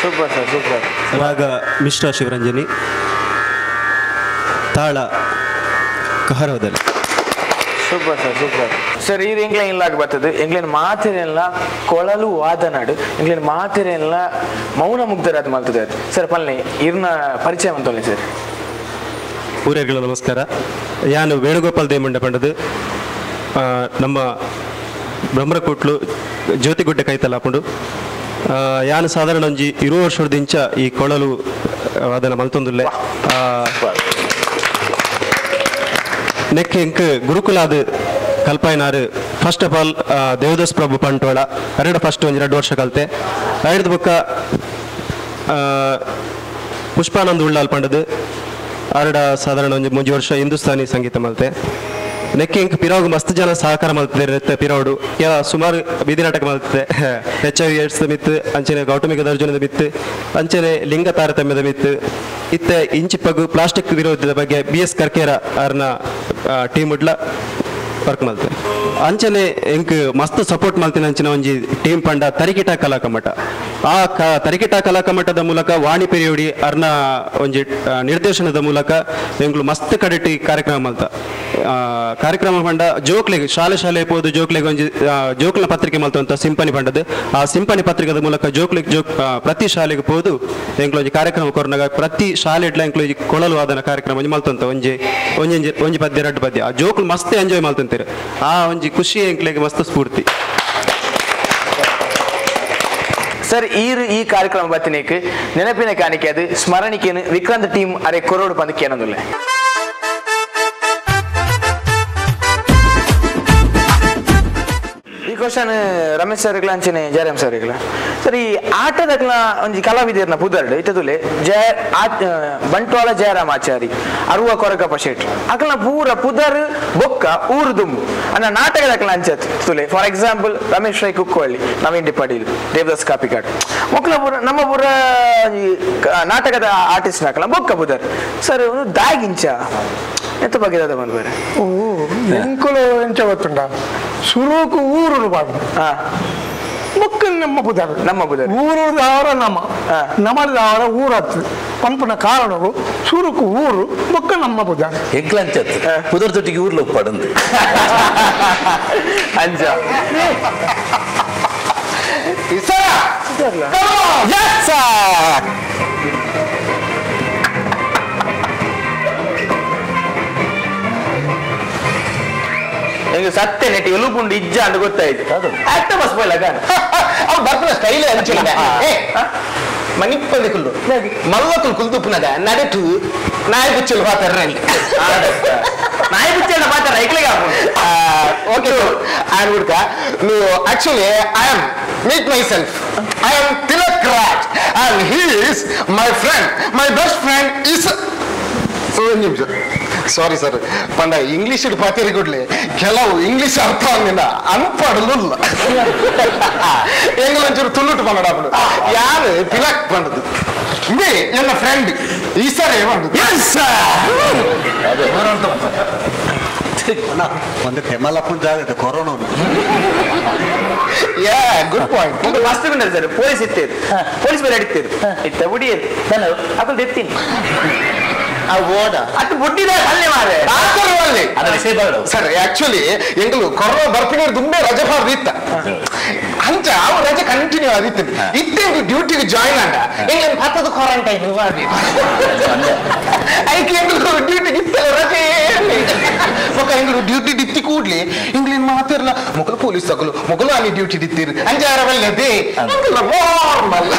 ಸೂಪರ್ ಸರ್ ಸೂಪರ್. ರಾಗ ಮಿಶ್ರ ಶಿವರಂಜನಿ, ತಾಳ ಕಹರವದಲ್ಲಿ. Super sir super sir. ಇದು ಎಂಗ್ಲೇನ್ ಇಲ್ಲಾಗ ಬರ್ತದೆ. ಎಂಗ್ಲೇನ್ ಮಾತಿರೆಲ್ಲ ಕೊಳಲು ವಾದನಾಡು, ಎಂಗ್ಲೇನ್ ಮಾತಿರೆಲ್ಲ ಮೌನ ಮುಗ್ಧರಾದ ಮಾಡ್ತದೆ ಸರ್. ಪಲ್ಲೆ ಇರ್ನ ಪರಿಚಯ ಅಂತೊಳ್ಳಿ ಸರ್. ಊರೇರ್ಗಳ ನಮಸ್ಕಾರ. ಯಾನು ವೇಣುಗೋಪಾಲ್ ದೇಮಂಡ ಪಂಡದು ನಮ್ಮ ಬ್ರಹ್ಮರಕೋಟ್ಲು ಜ್ಯೋತಿಗುಡ್ಡ ಕೈತಲ್ಲ ಹಾಕೊಂಡು ಯಾನು ಸಾಧಾರಣ ಒಂಜಿ 20 ವರ್ಷದಿಂಚ ಈ ಕೊಳಲು ಅದನ್ನು ಮಲ್ತೊಂದುಲ್ಲೆ. ನೆಕ್ ಎಂಕ್ ಗುರುಕುಲಾದ ಕಲ್ಪಾಯಿನಾರು first of all Devadas Prabhu ಪಂಟೋಳ ಫಸ್ಟ್ 2 ವರ್ಷ ಕಲ್ತೆ. ಐದು ಬುಕ್ಕ ಪುಷ್ಪಾನಂದ್ ಉಳ್ಳಾಲ್ ಪಂಡದು ಸಾಧಾರಣ ಒಂದು 3 ವರ್ಷ ಹಿಂದೂಸ್ತಾನಿ ಸಂಗೀತ ಮಲ್ತೆ. ನೆಕ್ಕೆ ಇಂಕ್ ಪಿರೋಗು ಮಸ್ತ್ ಜನ ಸಹಕಾರ ಮಲ್ತಿರುತ್ತೆ. ಪಿರೋಡು ಸುಮಾರು ಬೀದಿ ನಾಟಕ ಮಲ್ತಿದೆ. HIV AIDS ಮಿತ್ತು, ಅಂಚನೆ ಗೌತಮಿಕ ದರ್ಜನದ ಮಿತ್ತು, ಅಂಚನೆ ಲಿಂಗ ತಾರತಮ್ಯದ ಮಿತ್ತು, ಇತ್ತೆ ಇಂಚಿಪ್ಪಗು ಪ್ಲಾಸ್ಟಿಕ್ ವಿರೋಧದ ಬಗ್ಗೆ BS ಕರ್ಕೇರ ಅವ್ರನ್ನ ಟೀಮ್ ಉಡ್ಲ ವರ್ಕ್ ಮಲ್ತೆ. ಅಂಚನೆ ಎಂಕ್ ಮಸ್ತ್ ಸಪೋರ್ಟ್ ಮಲ್ತಿನ ಅಂಚಿನ ಒಂಜಿ ಟೀಮ್ ಪಂಡ ತರಿಕಿಟ ಕಲಾಕಮಠ. ಆ ತರಿಕಿಟ ಕಲಾಕಮಠದ ಮೂಲಕ ವಾಣಿ ಪೆರಿಯೋಡಿ ಅರ್ನ ಒಂಜಿ ನಿರ್ದೇಶನದ ಮೂಲಕ ಎಂಗ್ಲು ಮಸ್ತ್ ಕಡೆಟಿ ಕಾರ್ಯಕ್ರಮ ಮಲ್ತ. ಕಾರ್ಯಕ್ರಮ ಪಂಡ ಜೋಕ್ಲೆಗೆ ಶಾಲೆ ಪೋದು ಜೋಕ್ಲೆಗೆ ಒಂಜಿ ಜೋಕ್ಲ ಪತ್ರಿಕೆ ಮಲ್ತಂತ ಸಿಂಪನಿ ಪಂಡದು. ಆ ಸಿಂಪನಿ ಪತ್ರಿಕೆದ ಮೂಲಕ ಜೋಕ್ಲೆಗೆ ಪ್ರತಿ ಶಾಲೆಗೆ ಪೋದು ಎಂಗ್ಲು ಒಂಜಿ ಕಾರ್ಯಕ್ರಮ ಕೊರ್ನಾಗ ಪ್ರತಿ ಶಾಲೆ ಇಡ್ಲ ಎಂಗ್ಲು ಕೊಳಲು ವಾದನ ಕಾರ್ಯಕ್ರಮ ಒಂಜಿ ಮಲ್ತಂತ ಒಂಜಿ ಪದ್ಯ 2 ಪದ್ಯ. ಆ ಜೋಕ್ಲು ಮಸ್ತ್ ಎಂಜಾಯ್ ಮಲ್ತಂತೀರಿ. ಆ ಒಂಜಿ ಖುಷಿ ಎಂಕ್ಲೆಗೆ ಮಸ್ತ್ ಸ್ಫೂರ್ತಿ ಸರ್. ಈ ಕಾರ್ಯಕ್ರಮ ಬತ್ತಿನೇಕ್ ನೆನಪಿನ ಕಾಣಿಕೆ ಅದು ಸ್ಮರಣಿಕೆಯನ್ನು ವಿಕ್ರಾಂತ್ ಟೀಮ್ ಅರೆ ಕೊರೋಡು ಪಂದಕ್ಕೆ ಏನೊಂದಿಲ್ಲ. ಈ ಕ್ವಶನ್ ರಮೇಶ್ ಸರ್ಗಳ ಅಂಚನೆ ಜಯರಾಮ್ ಸರ್ಗಳ. ಸರ್, ಈ ಆಟದ ಒಂಜಿ ಕಲಾವಿದರ್ನ ಪುದರ್ಡ್ ಇಟ್ಟದುಲೆ ಬಂಟ್ವಾಳ ಜಯರಾಮಾಚಾರಿ ಅರುವ ಕೊರಗಪ್ಪ ಶೆಟ್ರು ಅಕಲ್ನ ಪೂರ ಪುದರ್ ಬೊಕ್ಕ ಊರು ದುಂಬು ಅನ್ನ ನಾಟಕದ ಅಂಚತ್ ತುಲೆ. For example Ramesh Rai Kukkuvalli, Naveen D Patil, Devadas Kapikad ಮೊಕ್ಲ ಪೂರ ನಮ್ಮ ಪೂರ ನಾಟಕದ ಆರ್ಟಿಸ್ಟ್ ಹಾಕಲ ಬೊಕ್ಕ ಪುದರ್ ಸರ್ ಒಂದು ದಾಗಿಂಚ ಎಂತ ಬಗ್ಗೆ ಬಂದು ಬೇರೆ ಎಂಕುಲು ಎಂಚ ಗೊತ್ತುಂಡ ಸುರುಕು ಊರು ಬಾಡು ಬೊಕ್ಕ ನಮ್ಮ ಪುದರ್ ಊರದ ಅವರ ನಮದ ಅವರ ಊರತ್ತು ಪಂಪನ ಕಾರಣವು ಸುರುಕು ಊರು ಬೊಕ್ಕ ನಮ್ಮ ಪುದರ್ ಎಗ್ಲಂಚತ್ ಪುದರ್ ತೊಟ್ಟಿಗೆ ಊರ್ಲ ಪಡಂದು ಅಂಜ ಹೆಂಗ ಸತ್ಯ ನೆಟ್ಟಿ ಎಲುಪುಂಡು ಇಜ್ಜ ಅಂತ ಗೊತ್ತಾಯ್ತು. ಆಕ್ಟೋಪಸ್ ಬೈಲಾಗ ಅವ್ ಬರ್ಪುನ ಸ್ಟೈಲ್ ಅಂಚಿಲ್ಲ ಮನಿಪ್ಪಲ್ಲಿ ಕುಲ್ಲು ಮಲ್ಲಕುಲ್ ಕುಲ್ದುಪ್ಪುನಗ ನಡಟು ನಾಯಿ ಬುಚ್ಚಲು ಪಾತ್ರ ನಾಯಿ ಬುಚ್ಚಲ ಪಾತ್ರ ಐಕ್ಲಿಗೆ ಓಕೆ ಆನ್ ಹುಡ್ಕ ನೀವು actually I am meet myself. I am Tilak Raj and he is my friend. My best friend is sorry sir ಪಂಡ ಇಂಗ್ಲಿಷ್ ಪಾತಿರಿ ಕೊಡ್ಲಿ ಕೆಲವು ಇಂಗ್ಲಿಷ್ ಅರ್ಥ ಆಗಿಲ್ಲ ಅನ್ಪಡಲು ಎಂಗ್ಲಂಚೂರು ತುಳುಟು ಪಂಡ ಯಾರು ತಿಲಕ್ ಪಂಡದು ಇದೇ ನನ್ನ ಫ್ರೆಂಡ್ ಈ ಸರಿ ಒಂದು ಕೆಮಲಪ್ಪನ ಜಾಗ ಕೊರೋನಾ ಗುಡ್ ಪಾಯಿಂಟ್. ಒಂದು ಮಸ್ತ್ ಬಿಂಡ ಸರ್ ಪೊಲೀಸ್ ಇತ್ತೇರು ಪೊಲೀಸ್ ಬೇರೆ ಅಡಿತ್ತೇರು ಇತ್ತ ಬುಡಿಯೇರು ಅದನ್ನು ತೆತ್ತೀನಿ ಸರ್. ಆಕ್ಚುಲಿ ಎಂಗ್ಲು ಕೊರೋನಾ ಬರ್ತೀನಿ ದುಂಬೆ ರಜೆ ಪಾರ್ದಿತ್ತ ಅಂಚ ಅವು ರಜೆ ಕಂಟಿನ್ಯೂ ಆದಿತ್ತು ಇತ್ತೆ ಡ್ಯೂಟಿಗೆ ಜಾಯಿನ್ ಆಗ ಎಂಗ್ಲೇನು ಪತ್ತದ ಕ್ವಾರಂಟೈನ್ ಐಕೆ ಎಂಗ್ಲು ಡ್ಯೂಟಿಗೆ ಇತ್ತಲ್ಲ ರಜೆ ఒక ఇంగ్లు డ్యూటీ దిత్తి కూడ్లి ఇంగ్లీన్ మాతర్ల మొగలు పోలీస్ తగులు మొగలు అని డ్యూటీ దిత్తిరు అంజారవల్లది నార్మల్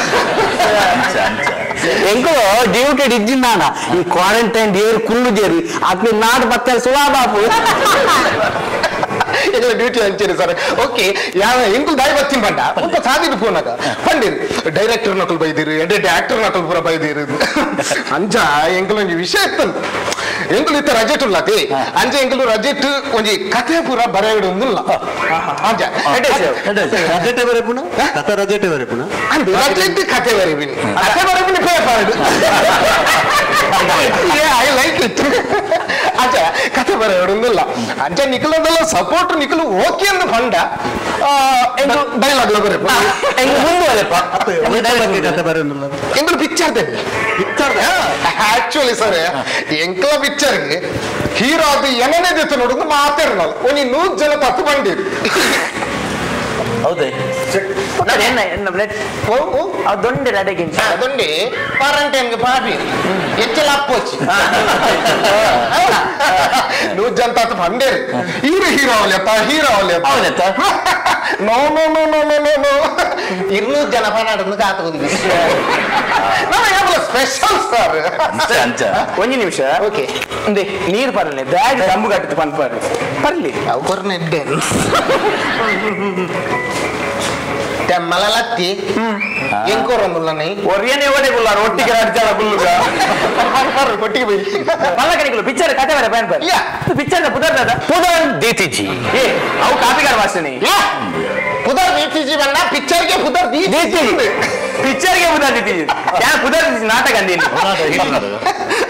ఎంకో డ్యూటీ దిజ్జినాన ఈ క్వారంటైన్ డేర్ కుళ్ళు జేరు అట్ని నాటు బత్తల సులాబాపు ಎಂಗಳ ಡ್ಯೂಟಿ ಹಂಚೇರಿ ಸರ್. ಓಕೆ ಯಾವ ಎಂಕುಲ್ ದಾಯಿ ಬತ್ತೀನಿ ಪಂಡ ಒಬ್ಬ ಸಾದಿರು ಫೋನಾಗ ಪಂಡಿರು ಡೈರೆಕ್ಟರ್ ನಕಲು ಬೈದಿರು ಎಡೆ ಆಕ್ಟರ್ ನಕಲು ಪೂರ ಬೈದಿರು ಅಂಜ ಎಂಕಲ್ ಒಂಜಿ ವಿಷಯ ಇತ್ತು. ಎಂಕುಲು ಇತ್ತ ರಜೆಟ್ ಉಳ್ಳತಿ ಅಂಜ ಎಂಕುಲು ರಜೆಟ್ ಒಂಜಿ ಕಥೆ ಪೂರ ಬರೆಯಡು ಉಂದುಲ್ಲ ಅಂಜ ರಜೆಟ್ ಬರೆಪುನ ಕಥೆ ರಜೆಟ್ ಬರೆಪುನ ಅಂದು ರಜೆಟ್ ಕಥೆ ಬರೆಪಿನಿ ಕಥೆ ಬರೆಪಿನಿ ಪೇಪರ್ ಐ ಲೈಕ್ ಇಟ್ ಅಂಜ ಕಥೆ ಬರ ಹೇಳೋದಿಲ್ಲ ಅಂಚ ನಿಖಲದೆಲ್ಲ ಸಪೋರ್ಟ್ ನಿಖಲು ಓಕೆ ಅಂತ ಪಂಡ ಡೈಲಾಗ್ ಎಂಕಲ್ ಪಿಕ್ಚರ್ ಆಕ್ಚುಲಿ ಸರ್ ಎಂಕಲ ಪಿಕ್ಚರ್ಗೆ ಹೀರೋ ಅದು ಏನನೇ ಜೊತೆ ನೋಡೋದು ಮಾತಾಡಲ್ಲ ಒಂದು 100 ಜನ ತಪ್ಪು ಬಂದಿರು ಹೌದೇ ದೊಂಡೆ ಅದಕ್ಕಿಂತ ಅದೊಂಡೆ ಕ್ವಾರಂಟೈನ್ಗೆ ಪಾಪಿ ಹೆಚ್ಚೆಲ್ಲ ಅಪ್ಪೋಚಿ 100 ಜನ ತಪ್ಪು ಬಂದೇರು ಹೀರೋ ಅವಲೆತ್ತ ನೋ 200 ಜನ ಪನಾಡನ್ನು ಕಾತುಂದು ಸ್ಪೆಷಲ್ ಸರ್ ಒಂದು ನಿಮಿಷ ಓಕೆ ನೀರು ಬರಲಿ ಬ್ಯಾಗ್ ತಂಬು ಕಟ್ಟಿತ್ತು ಪನ್ ಬರಲಿ ಅವ್ರನ್ನೆಡ್ಡೆ తెమ్మలత్తి ఏం కూర ముల్లని ఒరియనే ఓడే బుల్లారు ఒట్టికి రాడ్చాల బుల్లుగా కొట్టికి పోయి మల్లకనికులు పిక్చర్ కథ వేరే పైన పర్ పిక్చర్ పుదర్ దాదా పుదర్ దీతిజీ ఏ అవు కాపీ గారు వాస్తని పుదర్ దీతిజీ వల్ల పిక్చర్ కే పుదర్ దీతిజీ పిక్చర్ కే పుదర్ దీతిజీ యా పుదర్ నాటక అంది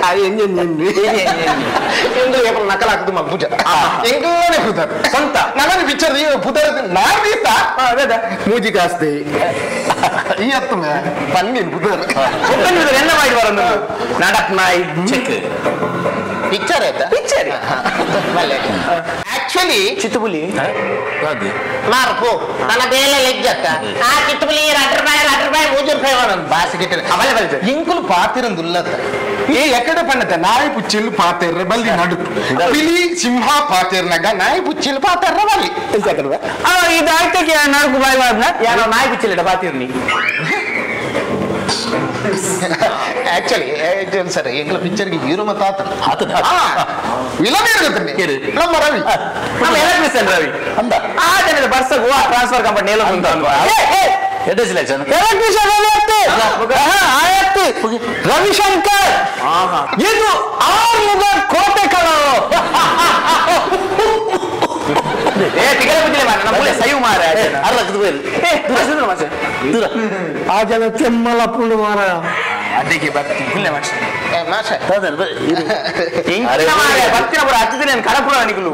అది ఎంజండి ఎందు ఏప నకలాకుదు మబ్బుజ ఎంగోనే పుదర్ సొంత నగని పిక్చర్ పుదర్ నార్ దీతా అదేదా ಮೂಜಿ ಕಾಸ್ತಿ ಈ ಹತ್ತು ಪನ್ನೀರ್ ಬುಧರ್ ಎನ್ನ ಮಾಡಿ ಬರೋದು ನಾಟಕ ನಾಯಿ ಚೆಕ್ ಪಿಕ್ಚರ್ ಆಯ್ತಾ ಪಿಕ್ಚರ್ ಆಕ್ಚುಲಿ ಚಿತ್ತುಬುಲಿ ಮಾರ್ಪು ನನ್ನ ಬೇಲೆ ಲೆಗ್ಗತ್ತ ಆ ಚಿತ್ತುಬುಲಿ 2 ರೂಪಾಯಿ 3 ರೂಪಾಯಿ ಬಾಸಿ ಗಿಟ್ಟ ಅವೈಲೇಬಲ್ ಇಂಕುಲು ಪಾತಿರಂದುಲ್ಲತ್ತ ఏ ఎక్కడ పండత నాయి పుచ్చిళ్ళు పాతెర్ర బల్లి నడు పిలి సింహ పాతెర్నగా నాయి పుచ్చిళ్ళు పాతెర్ర బల్లి ಇದು ಆಯ್ತಕ್ಕೆ ನಡುಕು ಬಾಯಿ ಮಾಡ್ನ ಯಾರೋ ನಾಯಿ ಬಿಚ್ಚಿಲ್ಲ ಬಾತಿರ್ನಿ ಆಕ್ಚುಲಿ ಸರ್ ಎಂಗ್ಲ ಪಿಕ್ಚರ್ಗೆ ಹೀರೋ ಮತ್ತ ವಿಲನ್ ಇರುತ್ತೆ ನಮ್ಮ ರವಿ ನಮ್ಮ ಎಲೆಕ್ಟ್ರಿಷಿಯನ್ ರವಿ ಅಂದ ಆ ಜನದ ಬರ್ಸ ಗೋವಾ ಟ್ರಾನ್ಸ್ಫರ್ ಕಂಪನಿ ಎಲ್ಲ ಅಂತ ಎಲೆಕ್ಷನ್ ಎಲೆಕ್ಟ್ರಿಷಿಯನ್ ಆಯತ್ತು ರವಿಶಂಕರ್ ಇದು ಆರ್ಮುಗ ಕೋಟೆ ಕಲೋ ಆ ಜನ ತೆಮ್ಮಲ ಪುಂಡು ಮಾರ ಅದಕ್ಕೆ ಬರ್ತೀನಿ ಕಡಪುರ ನಿಕಲು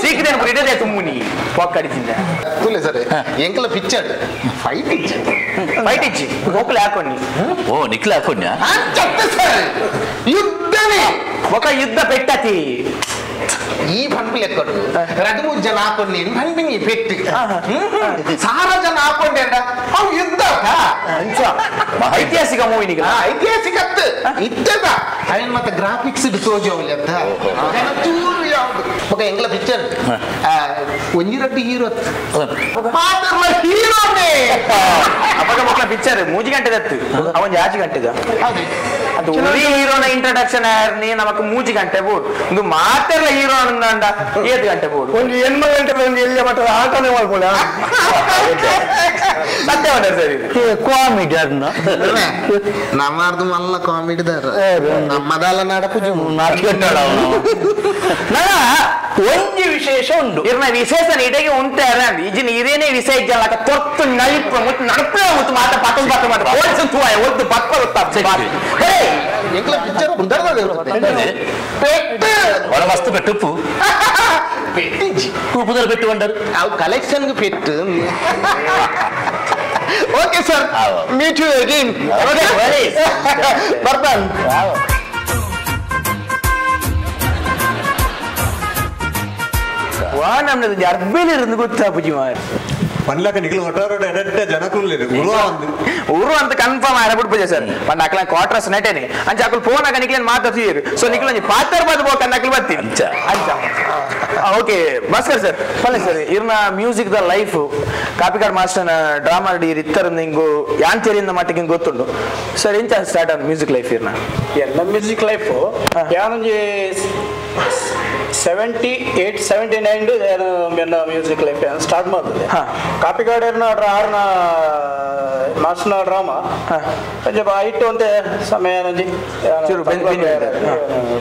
ಸೀಕ್ರೇನ್ ಇಡದೆ ತುಂಬುನಿ ಪೊಕ್ಕಡಿಸಿದ್ದ ತುಲೆ ಸರ್ ಎಂಕಲ ಪಿಕ್ಚರ್ ಫೈಟ್ ಇಚ್ಚಿ ಒಕ್ಕಲು ಹಾಕೊಂಡಿ ಓ ನಿಕ್ಲ ಹಾಕೊಂಡ್ಯಾ ಯುದ್ಧನೇ ఒక యుద్ధ పెట్టతి ఈ పంపిలు ఎక్కడు 2-3 జನ ಹಾಕೊಂಡು ನೀನು పంపిని పెట్టి ಸಾರ ಜನ ಹಾಕೊಂಡೆ ಅವು ಯುದ್ಧ ಐತಿಹಾಸಿಕ ಮೂವಿ ನಿಗ ಐತಿಹಾಸಿಕ ಇದ್ದದ ಅವನ್ ಮತ್ತೆ ಗ್ರಾಫಿಕ್ಸ್ ತೋಜೋಲಿ ಅಂತ ಚೂರು ಯಾವುದು ఒక ಎಂಗ್ಲ ಪಿಕ್ಚರ್ ಒಂಜಿರಡ್ಡಿ ಹೀರೋ ಮಾತ್ರಲ್ಲ ಹೀರೋನೇ ಅವಾಗ ಮಕ್ಕಳ ಪಿಕ್ಚರ್ 3 ಗಂಟೆ ದತ್ತು ಅವನ್ 2 ಗಂಟೆದ ಅದು ಉರಿ ಹೀರೋನ ಇಂಟ್ರಡಕ್ಷನ್ ಆರ್ನಿ ನಮಕ್ 3 ಗಂಟೆ ಬೋರ್ಡ್ ಇದು ಮಾತೆಲ್ಲ ಹೀರೋ ಅಂದ 7 ಗಂಟೆ ಬೋರ್ಡ್ ಒಂದು 8 ಗಂಟೆ ಬಂದು ಎಲ್ಲಿ ಮಟ್ಟದ ಆಟನೇ ಮಾಡ್ಕೊಳ್ಳ ಸತ್ಯ ಮಾಡ್ಯಾರ ಸರ್ ಕಾಮಿಡಿ ಅದನ್ನ ನಮ್ಮದು ಮಲ್ಲ ಕಾಮಿಡಿದಾರ ನಮ್ಮದಲ್ಲ ನಡಪು ಒಂಜಿ ವಿಶೇಷ ಉಂಡು ಇರ್ನ ವಿಶೇಷ ನೀಟಾಗಿ ಉಂಟಾರ ಈಜಿನ ಇದೇನೇ ವಿಷಯ ಇದ್ದಲ್ಲ ತೊತ್ತು ನಳಿಪ ಮತ್ತು ನಡಪೆ ಮತ್ತು ಮಾತ ಪಕ್ಕ ಮಾತ ಓಡಿಸ ತೂಯ ಒದ್ದು ಪಕ್ಕ ಎಂಗ್ಲ ಪಿಕ್ಚರ್ ಮುಂದರ್ದ వాళ్ళ మస్తు పెట్టుప్పు పుదర్ పెట్టు అంటారు అవు కలెక్షన్ కి పెట్టు okay sir meet you again ಬರ್ತಾನ್ ವಾ ನಮ್ದು ಅರ್ಬೇಲಿ ಇருந்து ಗೊತ್ತಾ ಪೂಜಿ ಮಾರ್ ಪನ್ಲಕ ನಿಖಿಲ್ ಹೊಟ್ಟಾರೋಡ ಎಡ್ಡೆ ಜನಕುಲ್ಲೆ ಊರು ಅಂತ ಕನ್ಫರ್ಮ್ ಆರಬಿಟ್ಟು ಪೂಜೆ ಸರ್ ಪಂಡ ಅಕ್ಲ ಕ್ವಾರ್ಟರ್ಸ್ ನೆಟೇನೆ ಅಂಚ ಅಕ್ಲು ಫೋನ್ ಆಗ ನಿಖಿಲ್ ಮಾತಾಡ್ತಿದ್ರು ಸೊ ನಿಖಿಲ್ ಒಂಜಿ ಪಾತ್ರ ಬದ್ ಬೋಕ ನಕಲ್ ಬತ್ತಿ ಅಂಚ ಓಕೆ ಭಾಸ್ಕರ್ ಸರ್ ಪಲ್ಲೆ ಸರ್ ಇರ್ನ ಮ್ಯೂಸಿಕ್ ದ ಲೈಫ್ ಕಾಪಿಕಾಡ್ ಮಾಸ್ಟರ್ನ ಡ್ರಾಮಾ ಇತ್ತರಿಂದ ಹಿಂಗು ಯಾಂತೇರಿಯಿಂದ ಮಟ್ಟಿಗೆ ಗೊತ್ತುಂಡು ಸರ್ ಎಂತ ಸ್ಟಾರ್ಟ್ ಆನ್ ಮ್ಯೂಸಿಕ್ ಲೈಫ್ ಇರ್ನ ಎಲ್ಲ ಮ್ಯೂಸಿಕ್ ಲೈಫ್ ಯಾನೊಂಜಿ 78-79 ನಾನು ನನ್ನ ಮ್ಯೂಸಿಕ್ ಲೈಫ್ ಸ್ಟಾರ್ಟ್ ಮಾಡಿದೆ ಕಾಪಿಕಾಡರ್ನ ಆರ್ನ ಮಾಸ್ಟರ್ನ ಡ್ರಾಮಾ ಇಟ್ಟು ಅಂತ ಸಮಯ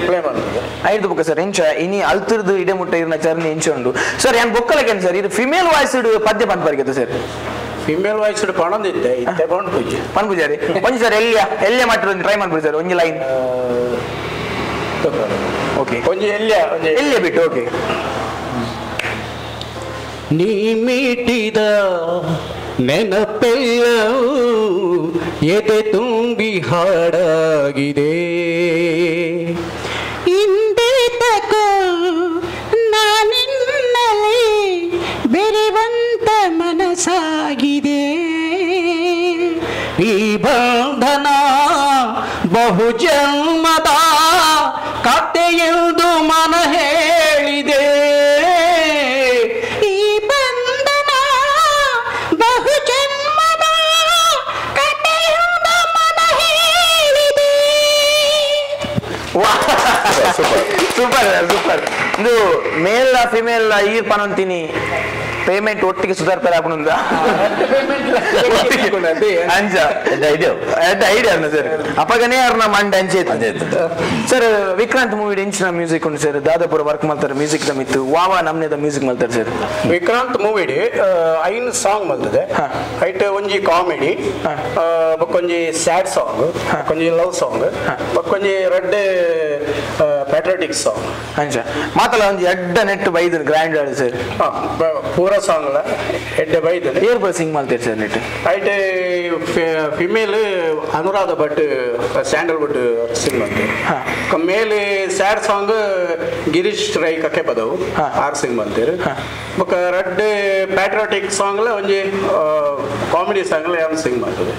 ಪ್ಲೇ ಮಾಡಿದೆ ಐದು ಬುಕ್ ಸರ್ ಎಂಚ ಇನಿ ಅಲ್ತಿರ್ದು ಇಡೆ ಮುಟ್ಟ ಇರ್ನ ಚರ್ನಿ ಎಂಚ ಉಂಡು ಸರ್ ಏನ್ ಬೊಕ್ಕಲಕೇನು ಸರ್ ಇದು ಫಿಮೇಲ್ ವಾಯ್ಸ್ಡ್ ಪದ್ಯ ಪಂದ್ ಬರ್ಗತ್ತೆ ಸರ್ ಫಿಮೇಲ್ ವಾಯ್ಸ್ಡ್ ಪಣದಿದ್ದೆ ಇತ್ತೆ ಪಣ್ ಪೂಜೆ ಪಣ್ ಪೂಜಾರಿ ಒಂಜಿ ಸರ್ ಎಲ್ಲಿಯ ಮಟ್ಟ ಟ್ರೈ ಮಾಡ್ಬಿಡಿ ಸರ್ ಒಂಜಿ ಲೈನ್ ಓಕೆ ಒಂಜಿ ಎಲ್ಲಿಯ ಬಿಟ್ಟು ಓಕೆ. ನೀ ಮೀಟಿದ ನೆನಪೆಲ್ಲವೂ ಎದೆ ತುಂಬಿ ಹಾಡಾಗಿದೆ, ಹಿಂದೆ ತಕೋ ನಾನಿನ್ನಲೇ ಬೆರೆವಂತ ಮನಸ್ಸಾಗಿದೆ, ಈ ಬಂಧನ ಬಹುಜನ್ಮದ ಕಥೆಯೆಂದು ಮನ ಹೇಳಿದೆ, ಈ ಬಂಧನ ಬಹುಜನ್ಮದ ಕಥೆಯೆಂದು ಮನ ಹೇಳಿದೆ. Super super. ಇದು ಮೇಲ್ ಫಿಮೇಲ್ ಈ ಪನಂತೀನಿ ಪೇಮೆಂಟ್ ಒಟ್ಟಿಗೆ ಸುಧಾರ್ತಾರೆ ಹಾಕೊಂಡ ಅಂಚ ಐಡಿಯಾ ಸರ್ ಅಪ್ಪಗನೇ ಅವ್ರನ್ನ ಮಂಡ ಅಂಚೆ ಸರ್. ವಿಕ್ರಾಂತ್ ಮೂವಿ ಎಂಚಿನ ಮ್ಯೂಸಿಕ್ ಉಂಟು ಸರ್, ದಾದಾಪುರ ವರ್ಕ್ ಮಾಡ್ತಾರೆ ಮ್ಯೂಸಿಕ್ ದ ಮಿತ್ತು ವಾವ ನಮ್ನೆದ ಮ್ಯೂಸಿಕ್ ಮಾಡ್ತಾರೆ ಸರ್. ವಿಕ್ರಾಂತ್ ಮೂವಿಡಿ ಐನ್ ಸಾಂಗ್ ಬರ್ತದೆ, ಐಟ್ ಒಂಜಿ ಕಾಮಿಡಿ, ಬಕ್ಕೊಂಜಿ ಸ್ಯಾಡ್ ಸಾಂಗ್, ಕೊಂಜಿ ಲವ್ ಸಾಂಗ್, ಬಕ್ಕೊಂಜಿ ರೆಡ್ ಪ್ಯಾಟ್ರಿಯಾಟಿಕ್ ಸಾಂಗ್ ಅಂಚ ಮಾತಲ್ಲ ಒಂದು ಎಡ್ಡ ನೆಟ್ಟು ಬೈದನ್ ಗ್ರ್ಯಾಂಡ್ ಆಡಿ ಸರ್. ಪೂರ ಸಾಂಗ್ ಅಲ್ಲ ಎಡ್ಡೆ ಬೈದನ್ ಏರ್ ಬರ್ ಸಿಂಗ್ ಮಾಡ್ತೀರಿ ಸರ್ ನೆಟ್ಟು ಐಟ್ ಫಿಮೇಲ್ ಅನುರಾಧ ಭಟ್ ಸ್ಯಾಂಡಲ್ವುಡ್ ಸಿಂಗ್ ಮಾಡ್ತೀರಿ, ಮೇಲೆ ಸ್ಯಾಡ್ ಸಾಂಗ್ ಗಿರೀಶ್ ರೈ ಕಕ್ಕೆ ಪದವು ಆರ್ ಸಿಂಗ್ ಮಾಡ್ತೀರಿ, ಬೊಕ್ಕ ರೆಡ್ ಪ್ಯಾಟ್ರಿಯಾಟಿಕ್ ಸಾಂಗ್ ಒಂಜಿ ಕಾಮಿಡಿ ಸಾಂಗ್ ಯಾರು ಸಿಂಗ್ ಮಾಡ್ತದೆ.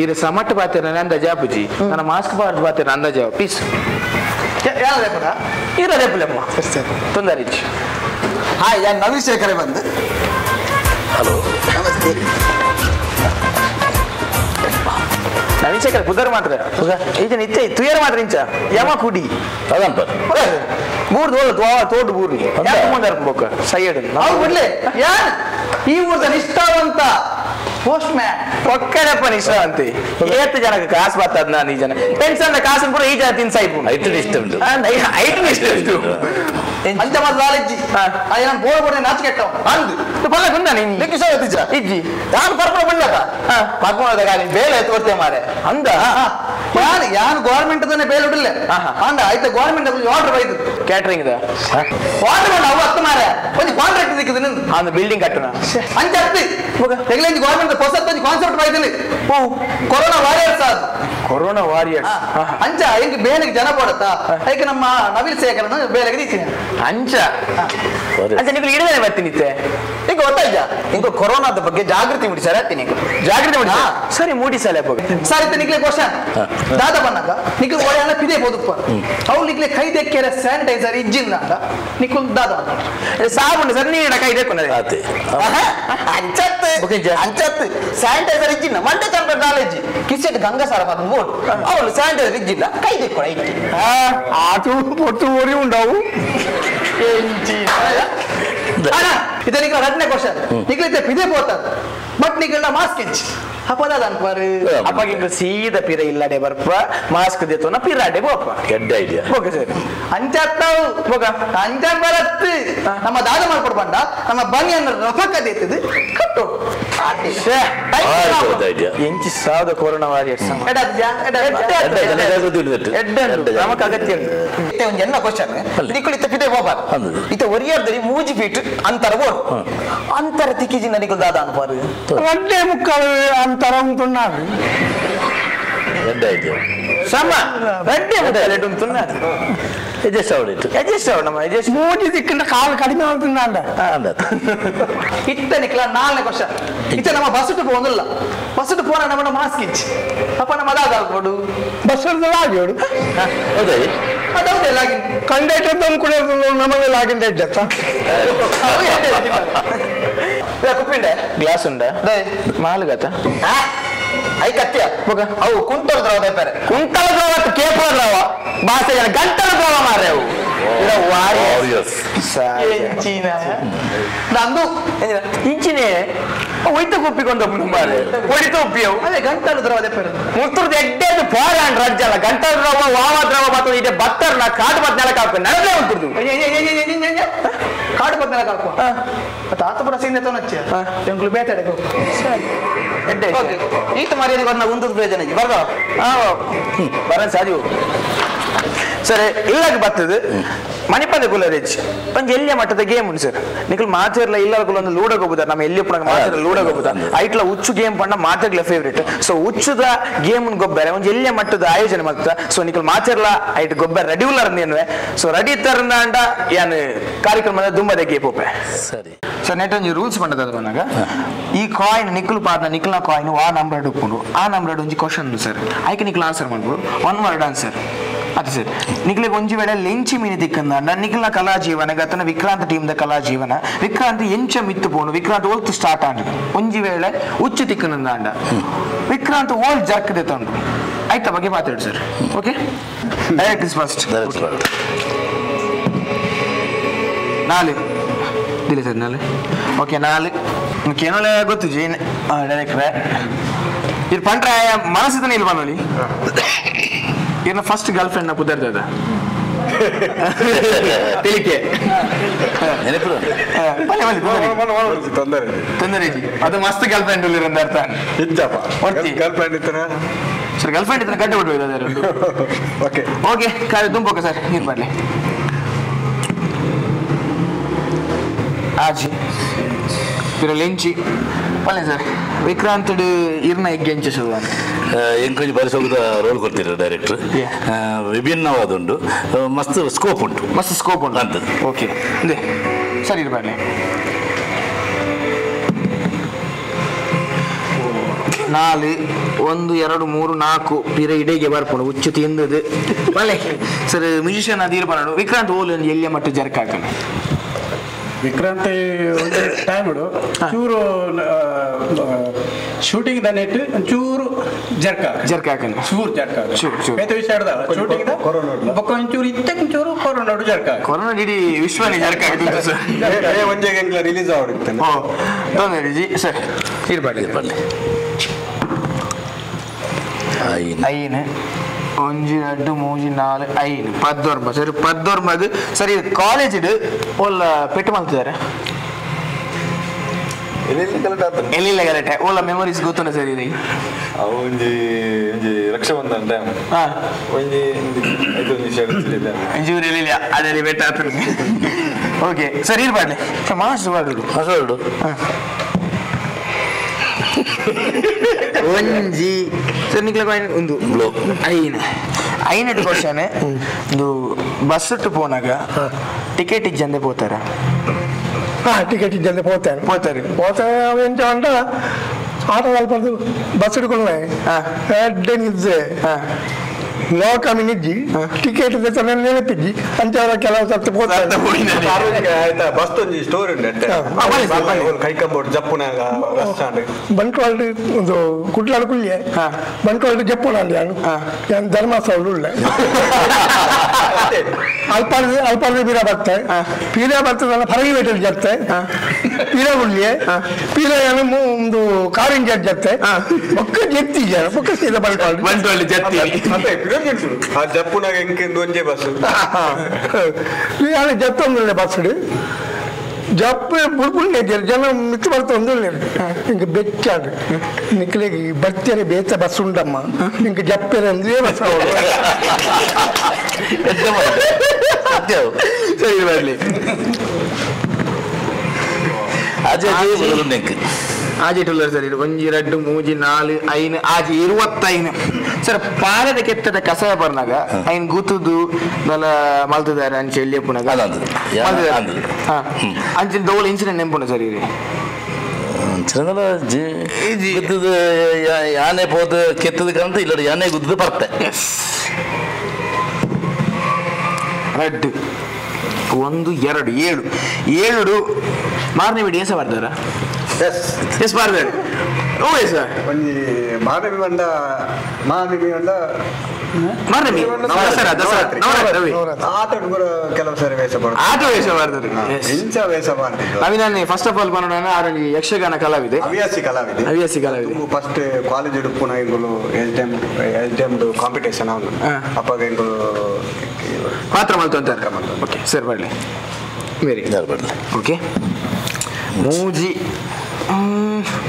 ಇದು ಸಮಟ್ ಬಾತಿರ ನಂದ ಜಾಪುಜಿ ನನ್ನ ಮಾಸ್ಕ್ ಬಾರ್ದು ಬಾತಿರ ನಂದ ಜಾವ ಪೀಸ್ ಇರದೇಪುಲಮ್ಮ ತೊಂದರೆ. ಹಾಯ್ ನಾನು ನವೀನ್ ಶೇಖರೆ ಬಂದು. ಹಲೋ ನಮಸ್ತೆ. ನವೀನ್ ಶೇಖರ್ ಪುದರ್ ಮಾತ್ರ ಈಜ ನಿತ್ಯ ತುಯರ್ ಮಾತ್ರ ಇಂಚ ಯಮ ಕುಡಿ ಅದಂತ ಬೂರ್ದು ತೋಡು ಬೂರ್ನಿ ಮುಂದೆ ಬೊಕ್ಕ ಸೈಡ್ ಅವ್ರು ಬಿಡ್ಲಿ ಯಾನ್ ಈ ಊರದ ನಿಷ್ಠಾವಂತ ಪೋಸ್ಟ್ ಮ್ಯಾನ್ ಒಕ್ಕಡಪ್ಪ ನಿಷ್ಠಾವಂತಿ ಏತ್ತು ಜನಕ್ಕೆ ಕಾಸು ಬರ್ತದ ನಾನು ಈ ಜನ ಪೆನ್ಷನ್ ಕಾಸು ಕೂಡ ಈ ಜನ ತಿನ್ಸಾಯ್ತು ಐಟು ಇಷ್ಟ ಉಂಟು ಐಟು ಇಷ್ಟ ಉಂಟು ಅಂಚ ಮಾತ್ರ ಲಾಲಜ್ಜಿ ಅಯ್ಯ ನಾನು ಬೋರ್ ಬೋರ್ಡೆ ನಾಚು ಕೆಟ್ಟವ ಅಂದು ಬಲ್ಲ ಗುಂಡ ನೀನು ಲೆಕ್ಕ ಸೋತಿಜ್ಜ ಇಜ್ಜಿ ಯಾನು ಕರ್ಕೊಂಡು ಬಂದದ ಪರ್ಕೊಂಡ ಗಾಡಿ ಬೇಲೆ ಎತ್ತುಕೊಡ್ತೇವೆ ಮಾರೆ ಅಂದ ಯಾನು ಗೌರ್ಮೆಂಟ್ ಅದನ್ನೇ ಬೇಲೆ ಬಿಡಲ್ಲ ಅಂದ ಆಯ್ತು ಗೌರ್ಮೆಂಟ್ ಆರ್ಡರ್ ಬೈದು ಕ್ಯಾಟ್ರಿಂಗ್ ಆರ್ಡರ್ ಮಾಡ ಅವು ಹತ್ತು ಮಾರೆ ಒಂದು ಕಾಂಟ್ರಾಕ್ಟ್ ದಿಕ್ಕಿದ ನಿಂದು ಅವನು ಬಿಲ್ಡಿಂಗ್ ಕಟ್ಟಣ ಅಂಚ ಹತ್ತಿ ತೆಗಲಿಂದ ಗೌರ್ಮೆಂಟ್ ಹೊಸ ಕಾನ್ಸೆಪ್ಟ್ ಬೈದಿಲ್ಲ ಕೊರೋನಾ ವಾರಿಯರ್ಸ್ ಅದು ಕೊರೋನಾ ವಾರಿಯರ್ಸ್ ಅಂಚ ಹಿಂಗೆ ಬೇಲೆಗೆ ಜನ ಪಡುತ್ತಾ ಅದಕ್ಕೆ ನಮ್ಮ ನವೀನ್ ಶೇಖರನ ಬೇಲೆಗೆ ದೀತೀನಿ ಅಂಚ ಅಂಚ ನೀವು ಹಿಡಿದೇ ಬರ್ತೀನಿ ಈಗ ಗೊತ್ತಾಯ್ತ ಇಂಕೊ ಕೊರೋನಾದ ಬಗ್ಗೆ ಜಾಗೃತಿ ಮೂಡಿಸಾರ ಹತ್ತೀನಿ ಜಾಗೃತಿ ಮೂಡಿಸ ಸರಿ ಮೂಡಿಸಲ್ಲ ಸರಿ ನಿಕ್ಲೆ ಕ್ವಶನ್ ದಾದ ಬನ್ನಾಗ ನಿಕ್ಲು ಒಳ್ಳೆ ಪಿದೆ ಬೋದಪ್ಪ ಅವ್ರು ನಿಕ್ಲೆ ಕೈ ದೆಕ್ಕೆರ ಸ್ಯಾನಿಟೈಸರ್ ಇಜ್ಜಿಂದ ನಿಕ್ಲು ದಾದ ಸಾಬುಂಡು ಸರ್ ನೀಡ ಕೈ ದೆಕ್ಕೊಂಡೆ ಅಂಚತ್ತು ಅಂಚತ್ತು ಸ್ಯಾನಿಟೈಸರ್ ಇಜ್ಜಿನ ಮಂಡೆ ಚಂಪ ಕಾಲೇಜಿ ಕಿಸೆಟ್ ಗಂಗಸಾರ ಮಾತು ಬೋರ್ಡ್ ಅವಳು ಸ್ಯಾನಿಟೈಸರ್ ಇಜ್ಜಿಲ್ಲ ಕೈ ದೆಕ್ಕೊಳ ಇಕ್ಕಿ ಆತು ಪೊಟ್ಟು ಓರಿ ಉಂಡವು ಇದು ನಿಕ್ಲ ರಡ್ನೆ ಕ್ವಶನ್ ನಿಕ್ಲಿದ್ದೆ ಪಿದೆ ಬೋತ ಬಟ್ ನಿಕ್ಲ ಮಾಸ್ಕ್ ಇಜ್ಜಿ ಅಪದಾದ ಅನ್ಪಾರು ಅಪ್ಪಗಿಂಗ ಸೀದ ಪಿರ ಇಲ್ಲಡೆ ಬರ್ಪ ಮಾಸ್ಕ್ ದೇತೋನ ಪಿರಾಡೆ ಬೋಪ ಕೆಡ್ಡ ಐಡಿಯಾ ಓಕೆ ಸರ್ ಅಂಚಾತ್ತಾವು ಅಂಚ ಬರತ್ತು ನಮ್ಮ ದಾದ ಮಾಡ್ಕೊಡ್ ಬಂದ ನಮ್ಮ ಬನಿಯನ್ನ ರಫಕ್ಕ ದೇತದು ಕಟ್ಟು ಐಡಿಯಾ ಎಂಚಿ ಸಾವಿರ ಕೊರೋನಾ ವಾರಿಯರ್ಸ್ ನಮಕ್ ಅಗತ್ಯ ಒಂದು ಎನ್ನ ಕ್ವಶನ್ ನಿಕ್ಕಳಿತ ಪಿದೆ ಹೋಗ್ಬಾರ ಇತ ಒರಿಯಾರ್ದಲ್ಲಿ ಮೂಜಿ ಫೀಟ್ ಅಂತರ ಬೋಡು ಅಂತರ ತಿಕ್ಕಿಜಿ ನನಗೆ ದಾದ ಅನ್ಪಾರು ರಡ್ಡೆ ಮುಕ್ಕಳು ಅಂತರ ఉంటున్నారు ಕೆಡ್ಡ ಐಡಿಯಾ ಸಮ ರಡ್ಡೆ ಮುಕ್ಕಲು ఉంటున్నారు ಅಡ್ಜಸ್ಟ್ ಆವಡಿಟ್ಟು ಅಡ್ಜಸ್ಟ್ ಆವ ನಮ್ಮ ಅಡ್ಜಸ್ಟ್ ಮೂಜಿ ದಿಕ್ಕಿಂದ ಕಾಲು ಕಡಿಮೆ అవుతుందంట ಇತ್ತ ನಿಕ್ಲ ನಾಲ್ನೇ ಕ್ವಶನ್ ಇತ್ತ ನಮ್ಮ ಬಸ್ಸುಟ್ಟು పోనుಲ್ಲ ಬಸ್ಸುಟ್ಟು పోన ನಮ್ಮ ಮಾಸ್ಕ್ ಇಚ್ಚಿ ಅಪ್ಪ ನಮ್ಮ ದಾದ ಅಲ್ಕೊಡು ಬಸ್ಸಲ್ಲಿ ಲಾಗಿಯೋಡು ಹೌದಾ ಅದೌದೇ ಲಾಗಿ ಕಂಡಕ್ಟರ್ ಕೂಡ ನಮಗೆ ಲಾಗಿಂದ ಇದ್ದತ್ತ ಕುಪ್ಪಿಂಡೆ ಗ್ಲಾಸ್ ಉಂಡ ಮಾಲ್ಗತ ಐ ಕತ್ಯ ಅವು ಕುಂಟಲ್ ದ್ರವ ಬೇರೆ ಕುಂಟಲ ದ್ರವ ಕೇಪ ದ್ರವ ಭಾಷೆ ಜನ ಗಂಟಲ ದ್ರವ ಮಾರೆ ಅವು ನಂದು ಇಂಚಿನೇ ಒಯ್ತ ಕುಪ್ಪಿಕೊಂಡು ಮಾರೆ ಒಡಿತ ಉಪ್ಪಿಯವು ಅದೇ ಗಂಟಲು ದ್ರವ ಬೇರೆ ಮುತ್ತುರ್ದು ಎಡ್ಡೆದು ಪೋರಾಂಡ್ ರಾಜ್ಯಲ್ಲ ಗಂಟಲ ದ್ರವ ವಾವ ದ್ರವ ಮತ್ತು ಇದೆ ಬತ್ತರ್ನ ಕಾಡು ಬತ್ ನೆಲಕ್ಕೆ ಹಾಕೊಂಡು ನಡಲೇ ಉಂಟುದು ಆಡು ಗೊತ್ತಲ್ಲ ಕಾಕು ತಾತ ಪುರ ಸೀನೆ ತೊನಚ್ಚೆ ಎಂಕ್ಲು ಬೇತಾಡೆ ಎಡ್ಡೆ ಈತ ಮರ್ಯಾದೆ ಬಂದ ಒಂದು ಪ್ರಯೋಜನ ಬರ್ದ ಬರ ಸಾಜು ಸರಿ ಇಲ್ಲಾಗ ಬರ್ತದೆ ಮಣಿಪದ ಕುಲರೇಜ್ ಒಂದು ಎಲ್ಲಿಯ ಮಟ್ಟದ ಗೇಮ್ ಉಂಟು ಸರ್ ನಿಖಲ್ ಮಾತಿರ್ಲ ಇಲ್ಲ ಒಂದು ಲೂಡೋಗ ಹೋಗುದ ನಮ್ಮ ಎಲ್ಲಿ ಮಾತಿರ ಲೂಡೋಗ ಹೋಗುದ ಐಟ್ಲ ಉಚ್ಚು ಗೇಮ್ ಪಂಡ ಮಾತಿರ್ಲ ಫೇವ್ರೇಟ್ ಸೊ ಉಚ್ಚುದ ಗೇಮ್ ಗೊಬ್ಬರ ಒಂದು ಎಲ್ಲಿಯ ಮಟ್ಟದ ಆಯೋಜನೆ ಮಾಡ್ತಾ ಸೊ ನಿಖಲ್ ಮಾತಿರ್ಲ ಐಟ್ ಗೊಬ್ಬರ ರೆಡ್ಯೂಲರ್ ಅಂದೇನುವೆ ಸೊ ರೆಡಿ ತರಂದಾಂಡ ಏನು ಕಾರ್ಯಕ್ರಮದ ದುಂಬದ ಗೇಪ್ ಹೋಪೆ ಸರಿ ಸರ್ ನೆಟ್ ಒಂದು ರೂಲ್ಸ್ ಪಂಡದ ಬಂದಾಗ ಈ ಕಾಯಿನ್ ನಿಖಲ್ ಪಾರ್ನ ನಿಖಲ್ನ ಕಾಯಿನ್ ಆ ನಂಬರ್ ಇಟ್ಕೊಂಡು ಆ ನಂಬರ್ ಒಂದು ಕ್ವಶನ್ ಸರ್ ಐಕೆ ನಿಖಲ್ ಆನ್ಸರ್ ಮಾಡ್ಬೋದು ಒನ್ ವರ್ಡ್ ಆನ್ಸರ್ ಅದು ಸರ್ ನಿಖಲಿಗೆ ಒಂಜಿ ವೇಳೆ ಲೆಂಚಿ ಮೀನಿ ತಿಕ್ಕಂದ ನಿಖಲ್ನ ಕಲಾ ಜೀವನ ಗತನ ವಿಕ್ರಾಂತ ಟೀಮ್ದ ಕಲಾ ಜೀವನ ವಿಕ್ರಾಂತ್ ಎಂಚ ಮಿತ್ತು ಪೋನು ವಿಕ್ರಾಂತ್ ಓಲ್ತು ಸ್ಟಾರ್ಟ್ ಆಂಡ್ ಒಂಜಿ ವೇಳೆ ಉಚ್ಚು ತಿಕ್ಕನಂದ ಅಂಡ ವಿಕ್ರಾಂತ್ ಓಲ್ ಜರ್ಕದೆ ತಂಡು ಆಯ್ತಾ ಬಗ್ಗೆ ಮಾತಾಡಿ sir okay direct is first ನಾಳೆ ದಿಲ್ಲ ಸರ್ ನಾಳೆ ಓಕೆ ನಾಳೆ ಕೇನೋಲೆ ಗೊತ್ತು ಜೀನ್ ಡೈರೆಕ್ಟ್ರೆ ಇದು ಪಂಟ್ರೆ ಮನಸ್ಸಿದ ಇಲ್ಲಿ ಬಂದೋಳಿ ಇನ್ನ ಫಸ್ಟ್ ಗರ್ಲ್ ಫ್ರೆಂಡ್ ನ ಕುದರ್ದ ತಿಳಿಕೆ ತೊಂದರೆ ಅದು ಮಸ್ತ್ ಗರ್ಲ್ ಫ್ರೆಂಡ್ ಇರಂದ ಅರ್ಥ ಗರ್ಲ್ ಫ್ರೆಂಡ್ ಇರ್ತಾರ ಸರ್ ಗರ್ಲ್ ಫ್ರೆಂಡ್ ಇದ್ರೆ ಗಡ್ಡೆ ಬಿಡ್ಬೋದು ಓಕೆ ಓಕೆ ಕಾದು ತುಂಬಕ ಸರ್ ನೀರು ಬರಲಿ ಆಜಿ ಲೆಂಚಿ ಒಳ್ಳೆ ಸರ್ ವಿಕ್ರಾಂತ್ ಇರ್ನ ಹೆಗ್ಗೆಂಚ ಎಂಕೊಂಚ ಪರಿಸೋಗದ ರೋಲ್ ಕೊಡ್ತೀರ ಡೈರೆಕ್ಟರ್ ವಿಭಿನ್ನವಾದ ಉಂಟು ಮಸ್ತ್ ಸ್ಕೋಪ್ ಉಂಟು ಮಸ್ತ್ ಸ್ಕೋಪ್ ಉಂಟು ಅಂತ ಓಕೆ ಅದೇ ಸರಿ ಇರಬಾರ್ಲಿ ನಾಲು 1 2 3 4 ಪಿರ ಇಡೆಗೆ ಬರ್ಕೊಂಡು ಉಚ್ಚು ತಿಂದದು ಒಳ್ಳೆ ಸರ್ ಮ್ಯೂಸಿಷಿಯನ್ ಅದು ಇರ್ಬಾರ್ದು ವಿಕ್ರಾಂತ್ ಓಲ್ ಎಲ್ಲಿಯ ಮಟ್ಟ ಜರ್ಕ ಹಾಕಣ ವಿಕ್ರಾಂತ್ ಒಂದು ಟೈಮ್ ಚೂರು ಶೂಟಿಂಗ್ ದ ನೆಟ್ ಚೂರು ಜರ್ಕ ಹಾಕಣ ಚೂರು ಜರ್ಕ ವಿಷಯ ಶೂಟಿಂಗ್ ಬೊಕ್ಕ ಒಂಚೂರು ಇತ್ತಕ್ಕೆ ಚೂರು ಕೊರೋನಾ ಜರ್ಕ ಕೊರೋನಾ ಇಡೀ ವಿಶ್ವನೇ ಜರ್ಕ ಆಗ್ತದೆ ಸರ್ ಒಂಜೆ ರಿಲೀಸ್ ಆಗುತ್ತೆ ಜಿ ಸರ್ ಇರ್ಬಾರ್ದು ಐನು 1 2 3 4 5 10 ಸರಿ 10 ಸರಿ ಕಾಲೇಜ್ ಒಲ್ಲ ಪೆಟ್ಟು ಮಾಡ್ತಿದ್ದಾರೆ ಎಲ್ಲಿಲ್ಲ ಗಲಾಟೆ ಒಲ್ಲ ಮೆಮೊರೀಸ್ ಗೊತ್ತುಂಟ ಸರಿ ಇದು ಒಂಜಿ ರಕ್ಷಾಬಂಧನ ಟೈಮ್ ಒಂಜಿ ಇಂಜೂರಿಯಲ್ಲಿಲ್ಲ ಅದೇ ಬೆಟ್ಟ ಆಗ್ತದೆ ಓಕೆ ಸರಿ ಇರ್ಬಾರ್ಲಿ ಮಾಸ್ಟರ್ ಒಂಜಿ ಸರ್ ನಿಕ್ಲ ಒಂದು ಐನಟ್ಟು ಕ್ವಶನ್ ಒಂದು ಬಸ್ ಇಟ್ಟು ಪೋನಾಗ ಟಿಕೆಟ್ ಇಜ್ಜಂದೆ ಪೋತಾರ ಟಿಕೆಟ್ ಇಜ್ಜಂದೆ ಪೋತಾರೆ ಎಂಚ ಅಂಟ ಆಟೋ ಅಲ್ಪದು ಬಸ್ ಹಿಡ್ಕೊಂಡೆ ಎಡ್ಡೆ ನಿಜ್ಜೆ ಲೋಕ ಮಿನಿಜ್ಜಿ ಟಿಕೆಟ್ ನೆನಪಿಜ್ಜಿ ಅಂಚವರ ಕೆಲವು ಸತ್ತು ಆಯ್ತಾ ಬಸ್ ಒಂಜಿ ಸ್ಟೋರಿ ಉಂಟು ಕೈಕಂಬೋಡು ಜಪ್ಪುನಾಗ ಬಂಟ್ವಾಳ ಒಂದು ಕುಡ್ಲಾಡು ಕುಳ್ಳೆ ಬಂಟ್ವಾಳ ಜಪ್ಪುನ ನಾನು ಧರ್ಮಸ್ಥಳ ಉಳ್ಳೆ ಅಲ್ಪಾರ್ದು ಪೀರ ಬರ್ತೆ ಪೀರ ಬರ್ತದಲ್ಲ ಫರಗಿ ಬೇಟಲ್ಲಿ ಜತ್ತೆ ಪೀರ ಉಳ್ಳೆ ಪೀರ ಒಂದು ಕಾರಿನ ಜತ್ತೆ ಒಕ್ಕ ಜತ್ತಿ ಜನ ಒಕ್ಕ ಸೀದ ಬಂಟ್ವಾಳ ಜತ್ತಿ ಆ ಜಪ್ಪುನಾಗ ಹೆಂಗೆ ಒಂಜೆ ಬಸ್ ಜತ್ತೊಂದು ಬಸ್ ಜಪ್ಪು ಬುಡ್ಬುಳ್ಳೆ ಜನ ಮಿತ್ತು ಬರ್ತಾ ಒಂದು ಹಿಂಗೆ ಬೆಚ್ಚಾಡು ನಿಕ್ಲಿಗೆ ಬರ್ತೇನೆ ಬೇತ ಬಸ್ ಉಂಡಮ್ಮ ನಿಂಗೆ ಜಪ್ಪೇನೆ ಅಂದ್ರೆ ಬಸ್ ಸರಿ ಬರಲಿ ಆಜಿಟ್ಟುಲ್ಲ ಸರ್ 1 2 3 4 5 ಆಜಿ 25 ಸರ್ ಪಾಲದ ಕೆತ್ತದ ಕಸ ಬರ್ನಾಗ ಐನ್ ಗುತ್ತುದು ನಲ ಮಲ್ತಿದ್ದಾರೆ ಅಂಚೆ ಎಲ್ಲಿ ಪುನಗ ಅಂಚಿನ ದೋಲ್ ಇನ್ಸಿಡೆಂಟ್ ನೆಂಪುಣ ಸರ್ ಇದು ಯಾನೆ ಪೋದು ಕೆತ್ತದ ಕಂತ ಇಲ್ಲ ಯಾನೆ ಗುದ್ದು ಬರ್ತೆ ರೆಡ್ 1 2 7 ಮಾರನೇ ಬಿಡಿ ಏಸ ಬರ್ತಾರ ಎಸ್ ಬರ್ತಾರೆ ಓ ಸರ್ ಒಂಜಿ ಮಾನವಿ ಬಂದ ಆಟೋಡು ಕೂಡ ಕೆಲವು ಸಾರಿ ವೇಷ ಮಾಡ್ತಾರೆ ಆಟೋ ವೇಷ ಮಾಡ್ತಾರೆ ಇಂಚ ವೇಷ ಮಾಡ್ತಿದ್ರು ಅವಿನಾನೆ ಫಸ್ಟ್ ಆಫ್ ಆಲ್ ಮಾಡೋಣ ಅವರಿಗೆ ಯಕ್ಷಗಾನ ಕಲಾವಿದೆ ಹವ್ಯಾಸಿ ಕಲಾವಿದೆ ಫಸ್ಟ್ ಕಾಲೇಜ್ ಉಡುಪುನ ಇಂಗಳು ಎಲ್ ಟೈಮ್ ಕಾಂಪಿಟೇಷನ್ ಅವನು ಅಪ್ಪಾಗ ಇಂಗಳು ಪಾತ್ರ ಮಾಡ್ತು ಅಂತ ಓಕೆ ಸರ್ ಬರಲಿ ವೆರಿ ಓಕೆ ಮೂಜಿ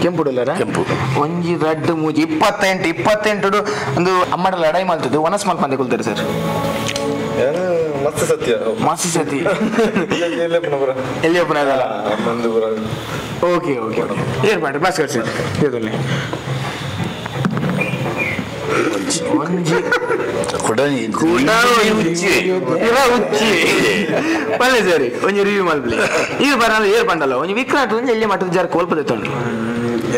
ಕೆಂಪುಡಲ್ಲ ಕೆಂಪು ಒಂಜಿ ರಡ್ಡು ಮೂಜಿ 28 ಒಂದು ಅಮ್ಮಡ ಲಡಾಯಿ ಮಾಡ್ತದ್ದು ಒನಸ್ ಮಲ್ಪ ಅಂತ ಕೊಲ್ತಾರೆ ಸರ್ ಮಸ್ತ್ ಸತಿ ಎಲ್ಲಿ ಓಪನ್ ಆಗಲ್ಲ ಓಕೆ ಓಕೆ ಓಕೆ ಏನ್ ಮಾಡಿ ಬಸ್ ಕಟ್ಸಿ ಇದರಲ್ಲಿ ಒಂಜಿ ಪಲ್ಲೆ ಸರಿ ಒಂಜಿ ರಿವ್ಯೂ ಮಲ್ಪಲಿ ಈಗ ಬರಲ್ಲ ಏರ್ ಬಂಡಲ್ಲ ಒಂಜಿ ವಿಕ್ರಾಟ್ ಒಂಜಿ ಎಲ್ಲಿ ಮಟ್ಟದ ಜರ ಕೋಲ್ಪದೆ ತೊಂಡ್ರು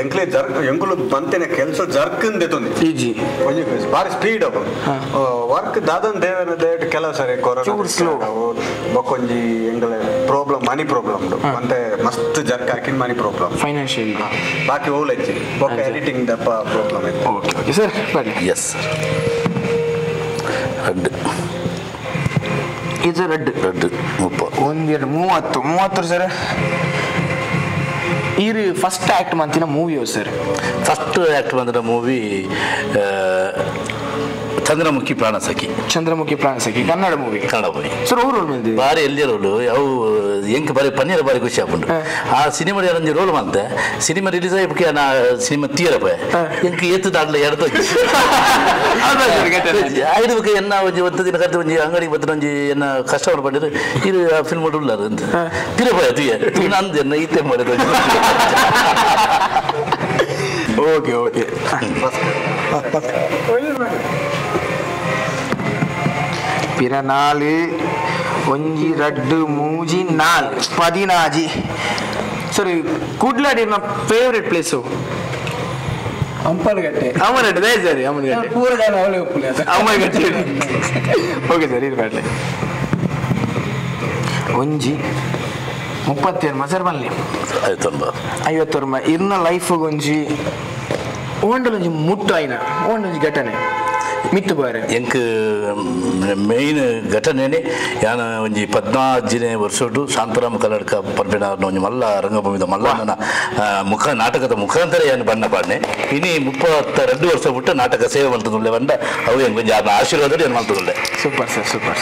ಎಂಕ್ಲೆ ಜರ್ಕ್ ಎಂಕುಲು ಬಂತೆನೆ ಕೆಲಸ ಜರ್ಕಂದೆ ತೊಂದಿ ಈಜಿ ಒಂಜಿ ಬಾರಿ ಸ್ಪೀಡ್ ಅಪ್ಪ ವರ್ಕ್ ದಾದನ್ ದೇವನ ದೇಟ್ ಕೆಲವು ಸರಿ ಕೊರೋನಾ ಬೊಕ್ಕೊಂಜಿ ಎಂಗಲೆ ಪ್ರಾಬ್ಲಮ್ ಮನಿ ಪ್ರಾಬ್ಲಮ್ ಮತ್ತೆ ಮಸ್ತ್ ಜರ್ಕ್ ಹಾಕಿನ ಮನಿ ಪ್ರಾಬ್ಲಮ್ ಫೈನಾನ್ಷಿಯಲ್ ಬಾಕಿ ಓಲೆಜ್ಜಿ ಬೊಕ್ಕ ಎಡಿಟಿಂಗ್ ದಪ್ಪ ಪ್ರಾಬ್ಲಮ್ ಐತೆ ಓಕೆ ಓಕೆ ಸರ್ ಬನ್ನಿ ಎಸ್ ರೆಡ್ ಇದು ರೆಡ್ 30 ಸರ್ ಇದು ಫಸ್ಟ್ ಆಕ್ಟ್ ಮಂತಿನ ಮೂವಿ ಸರ್ ಫಸ್ಟ್ ಆಕ್ಟ್ ಬಂದಿರೋ movie Chandramukhi Pranasakhi Kannada movie sir ಅವ್ರು ಬಾರಿ ಎಲ್ಲಿ ರೋಲು ಅವು ಎಂಕ್ ಬಾರಿ ಪನ್ನೀರ ಬಾರಿ ಖುಷಿ ಹಾಕೊಂಡು ಆ ಸಿನಿಮಾ ಒಂಜಿ ರೋಲ್ ಮಂತೆ ಸಿನಿಮಾ ರಿಲೀಸ್ ಆಗಿ ನಾ ಸಿನಿಮಾ ತೀರಪ್ಪ ಎಂಕ್ ಎತ್ತು ದಾಡ್ಲ ಎರಡು ಐದು ಬೇಕು ಎನ್ನ ಒಂಜಿ ಒಂದು ದಿನ ಕರೆದು ಒಂಜಿ ಅಂಗಡಿಗೆ ಬತ್ತ ಒಂಜಿ ಎನ್ನ ಕಸ್ಟಮರ್ ಪಂಡಿರು ಇದು ಫಿಲ್ಮ್ ಉಳ್ಳಾರ ಅಂತ ತೀರಪ್ಪ ಅದು ನಂದು ಎನ್ನ ಈತೆ ಮಾಡಿದ ಓಕೆ ಓಕೆ பிற 4 ಒಂಜಿ ರಡ್ಡು ಮೂಜಿ 4 14 ಸರಿ ಕುಡ್ಲಾಡಿ ನನ್ನ ಫೇವರೇಟ್ ಪ್ಲೇಸು ಅಂಪಲಗಟ್ಟೆ ಸರಿ ಅಮ್ಮನಗಟ್ಟೆ ಪೂರ ಜನ ಅವಳೆ ಒಪ್ಪುಲೆ ಅಮ್ಮನಗಟ್ಟೆ ಓಕೆ ಸರ್ ಇರ್ಬೇಡ್ಲೆ ಒಂಜಿ 32 ಮಸರ್ ಬನ್ನಿ 50 ಇನ್ನ ಲೈಫ್ ಒಂಜಿ ಓಂಡಲೊಂಜಿ ಮುಟ್ಟು ಆಯ್ನ ಓಂಡೊಂಜಿ ಘಟನೆ ಮಿತ್ತು ಬಾರೆ ಎಂಕ್ ಮೇಯ್ನ್ ಘಟನೆನೇ ಯಾನ ಒಂಜಿ 14ನೇ ವರ್ಷಡು ಶಾಂತರಾಮ ಕಲ್ಲಡ್ಕ ಪರ್ಪೆನ ಒಂಜಿ ಮಲ್ಲ ರಂಗಭೂಮಿದ ಮಲ್ಲನ ಮುಖ ನಾಟಕದ ಮುಖಾಂತರ ಏನು ಬಣ್ಣ ಪಾಡ್ನೆ ಇನಿ 32 ವರ್ಷ ಬಿಟ್ಟು ನಾಟಕ ಸೇವೆ ಮಾಡ್ತದುಳ್ಳೆ ಬಂದ ಅವು ಹೆಂಗೆ ಕೊಂಚ ಆಶೀರ್ವಾದ ಏನು ಮಾಡ್ತದುಳ್ಳೆ super sir super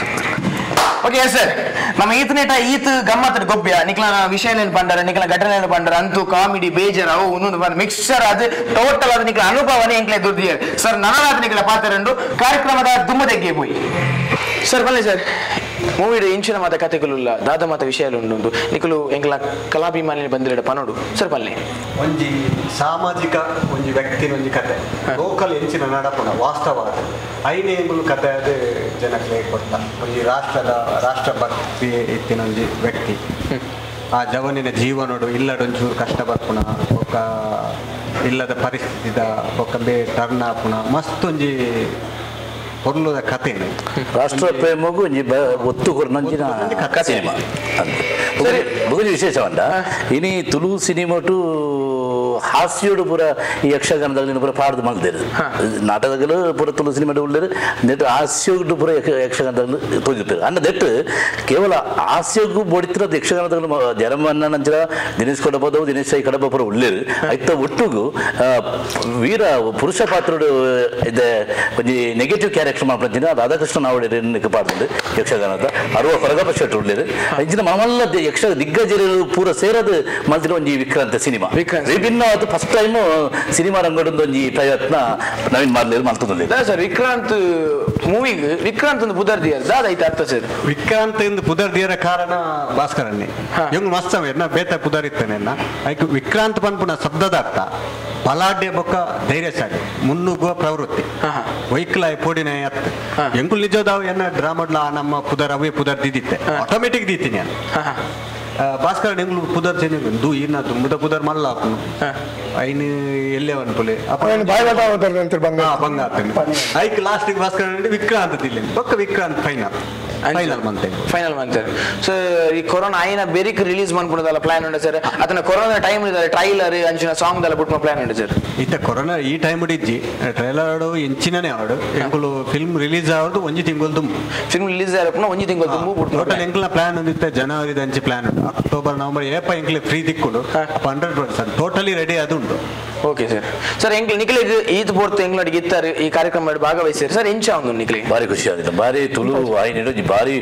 okay sir ನಮ್ಮ ಈತನೇಟ ಈತ್ ಗಮ್ಮತ್ ಗೊಬ್ಬ ನಿಕ್ಲ ವಿಷಯ ಪಂಡರ ನಿಕ್ಲ ಘಟನೆ ಪಂಡರ ಅಂತೂ ಕಾಮಿಡಿ ಬೇಜಾರ್ ಅವು ಒಂದೊಂದು ಮಿಕ್ಸ್ಚರ್ ಅದು ಟೋಟಲ್ ಅದು ನಿಕ್ಲ ಅನುಭವನೇ ಎಂಕ್ಲೆ ದುರ್ದಿಯರ್ ಸರ್ ನನಗಾದ ನಿಕ್ಲ ಪಾತ್ರಂಡು ಕಾರ್ಯಕ್ರಮದ ದುಮ್ಮದೆಗ್ಗೆ ಹೋಯ್ ಸರ್ ಬನ್ನಿ ಸರ್ ಮೂವಿಡ್ ಇಂಚಿನ ಮಾತ ಕಥೆಗಳುಲ್ಲ ದಾದ ಮಾತ ವಿಷಯಲು ಉಂಡು ನಿಕಲು ಎಂಕ್ಲ ಕಲಾಭಿಮಾನಿ ಬಂದಿರಡ ಪನೋಡು ಸರ್ ಬಲ್ಲೆ ಒಂಜಿ ಸಾಮಾಜಿಕ ಒಂಜಿ ವ್ಯಕ್ತಿನ ಒಂಜಿ ಕತೆ ಲೋಕಲ್ ಎಂಚಿನ ನಡಪುಣ ವಾಸ್ತವ ಐನೇ ಎಂಬುದು ಕತೆ ಅದು ಜನಕ್ಕೆ ಕೊಟ್ಟ ಒಂಜಿ ರಾಷ್ಟ್ರಭಕ್ತಿ ಇತ್ತಿನ ಒಂಜಿ ವ್ಯಕ್ತಿ ಆ ಜವನಿನ ಜೀವನೋಡು ಇಲ್ಲಡೊಂಚೂರು ಕಷ್ಟ ಬರ್ಪುಣ ಒಕ್ಕ ಇಲ್ಲದ ಪರಿಸ್ಥಿತಿದ ಒಕ್ಕ ಬೇ ಟರ್ನ್ ಆಪುಣ ಮಸ್ತೊಂಜಿ ಹೊರ್ಲುದ ಕತೆ ರಾಷ್ಟ್ರ ಪ್ರೇಮಗೂ ಒತ್ತು ಕೊರ್ನಂಚಿನ ಸಿನಿಮಾ ಬುಗುಜಿ ವಿಶೇಷವಂಡ ಇನಿ ತುಳು ಸಿನಿಮಾಟು ಹಾಸ್ಯೋಡು ಪೂರ ಈ ಯಕ್ಷಗಾನದಲ್ಲಿ ಪೂರ ಪಾಡ್ದು ಮಾಡ್ದೇರು ನಾಟಕಗಳು ಪೂರ ತುಳು ಸಿನಿಮಾಡು ಉಳ್ಳೇರು ನೆಟ್ಟು ಹಾಸ್ಯೋಡು ಪೂರ ಯಕ್ಷಗಾನದಲ್ಲಿ ತೋಜಿರ್ತಾರೆ ಅನ್ನ ದೆಟ್ಟು ಕೇವಲ ಹಾಸ್ಯೋಗು ಬೋಡಿತಿರೋದು ಯಕ್ಷಗಾನದಲ್ಲಿ ಜರಮನ್ನ ನಂಚರ ದಿನೇಶ್ ಕೊಡಬಹುದು ದಿನೇಶ್ ಸಾಯಿ ಕಡಪ ಪೂರ ಉಳ್ಳೇರು ಐತ ಒಟ್ಟುಗು ವೀರ ಪುರುಷ ಪಾತ್ರೋಡು ಇದೆ ಒಂಜಿ ನೆಗೆಟಿವ್ ಕ್ಯಾರೆಕ್ಟರ್ ಮಾಡ್ತಿನ ರಾಧಾಕೃಷ್ಣ ನಾವಡೆ ಪಾಡ್ದು ಯಕ್ಷಗಾನದ ಅರುವ ಹೊರಗಪ್ಪ ಶೆಟ್ರು ಉಳ್ಳೇರು ಇಂಚಿನ ಮಲ್ಲ ಯಕ್ಷ ದಿಗ್ಗಜರು ಪೂರ ಸೇರದು ಮಲ್ತಿನ ಒಂಜಿ ವಿಕ್ರಾಂತ ಸಿನಿಮಾ ವಿಭಿನ್ನ ಫಸ್ಟ್ ಟೈಮ್ ಸಿನಿಮಾ ರಂಗಡೊಂದು ಒಂಜಿ ಪ್ರಯತ್ನ ನವೀನ್ ಮಾರ್ಲೇರು ಮಾಡ್ತದೆ ಸರ್ ವಿಕ್ರಾಂತ್ ಮೂವಿಗೆ ವಿಕ್ರಾಂತ್ ಒಂದು ಪುದರ್ದಿಯರ್ ದಾದ ಐತೆ ಅರ್ಥ ಸರ್ ವಿಕ್ರಾಂತ್ ಎಂದು ಪುದರ್ದಿಯರ ಕಾರಣ ಭಾಸ್ಕರನ್ನೇ ಇವಂಗ್ ಮಸ್ತ್ ಎನ್ನ ಬೇತ ಪುದರಿತ್ತೇನೆ ಐಕ್ ವಿಕ್ರಾಂತ್ ಪನ್ಪುನ ಶಬ್ದದ ಅರ್ಥ ಬಲಾಢ್ಯ ಬೊಕ್ಕ ಧೈರ್ಯಶಾಲಿ ಮುನ್ನುಗ್ಗುವ ಪ್ರವೃತ್ತಿ ವೈಕಲಾಯ ಪೋಡಿನ ಅತ್ತ ಎಂಕುಲ್ ನಿಜದಾವ್ ಎನ್ನ ಡ್ರಾಮಡ್ಲ ನಮ್ಮ ಪುದರ್ ಅವೇ ಪುದರ್ ದಿದ್ದಿತ್ತೆ ಆಟೋಮೆಟಿಕ್ ದಿತ್ತೀನಿ ಭಾಸ್ಕರ ಎಂಗ್ಲು ಪುದರ್ ಚೆನ್ನ ದು ಇನ್ನ ಮುದ ಪುದರ್ ಮಲ್ಲ ಹಾಕುನು ಐನ್ ಎಲ್ಲೇ ಅನ್ಪುಲೆ ಬಂಗ ಐಕ್ ಲಾಸ್ಟ್ ಭಾಸ್ಕರ ವಿಕ್ರಾಂತ್ ದಿಲ್ಲ ಬೊಕ್ಕ ವಿಕ್ರಾಂತ್ ಫೈನಲ್ ಮಂತ್ ಸೊ ಈ ಕೊರೋನಾ ಆಯ್ನ ಬೇರಿಕ್ ರಿಲೀಸ್ ಮಾಡ್ಬಿಡೋದಲ್ಲ ಪ್ಲಾನ್ ಉಂಟು ಸರ್ ಅದನ್ನ ಕೊರೋನಾ ಟೈಮ್ ಇದ್ದಾರೆ ಟ್ರೈಲರ್ ಅಂಚಿನ ಸಾಂಗ್ ದಲ್ಲ ಬಿಟ್ಟು ಪ್ಲಾನ್ ಉಂಟು ಸರ್ ಇತ್ತ ಕೊರೋನಾ ಈ ಟೈಮ್ ಇಜ್ಜಿ ಟ್ರೈಲರ್ ಆಡು ಎಂಚಿನನೇ ಆಡು ಎಂಕುಲು ಫಿಲ್ಮ್ ರಿಲೀಸ್ ಆಗೋದು ಒಂಜಿ ತಿಂಗಳು ತುಂಬು ಫಿಲ್ಮ್ ರಿಲೀಸ್ ಆಗೋದು ಒಂಜಿ ತಿಂಗಳು ತುಂಬು ಬಿಟ್ಟು ಟೋಟಲ್ ಎಂಕ್ಲ ಪ್ಲಾನ್ ಒಂದಿತ್ತೆ ಜನವರಿ ಅಂಚಿ ಪ್ಲಾನ್ ಉಂಟು ಅಕ್ಟೋಬರ್ ನವೆಂಬರ್ ಏಪ ಎಂಕ್ಲೆ ಫ್ರೀ ದಿಕ್ಕುಡು 100% ಟೋಟಲಿ ರೆಡಿ ಅದು ಉಂಟು ಓಕೆ ಸರ್ ಎಂಗ್ಲ ನಿಖಿಲಿಗೆ ಈದ್ ಪೋರ್ತು ಎಂಗ್ಲಡಿಗೆ ಇತ್ತಾರೆ ಈ ಕಾರ್ಯಕ್ರಮ ಭಾಗವಹಿಸಿರಿ ಸರ್ ಎಂಚ ಒಂದು ನಿಖಿಲಿ ಭಾರಿ ಖುಷಿ ಆಗಿದೆ ಭಾರಿ ತುಳು ವಾಹಿನಿ ಭಾರಿ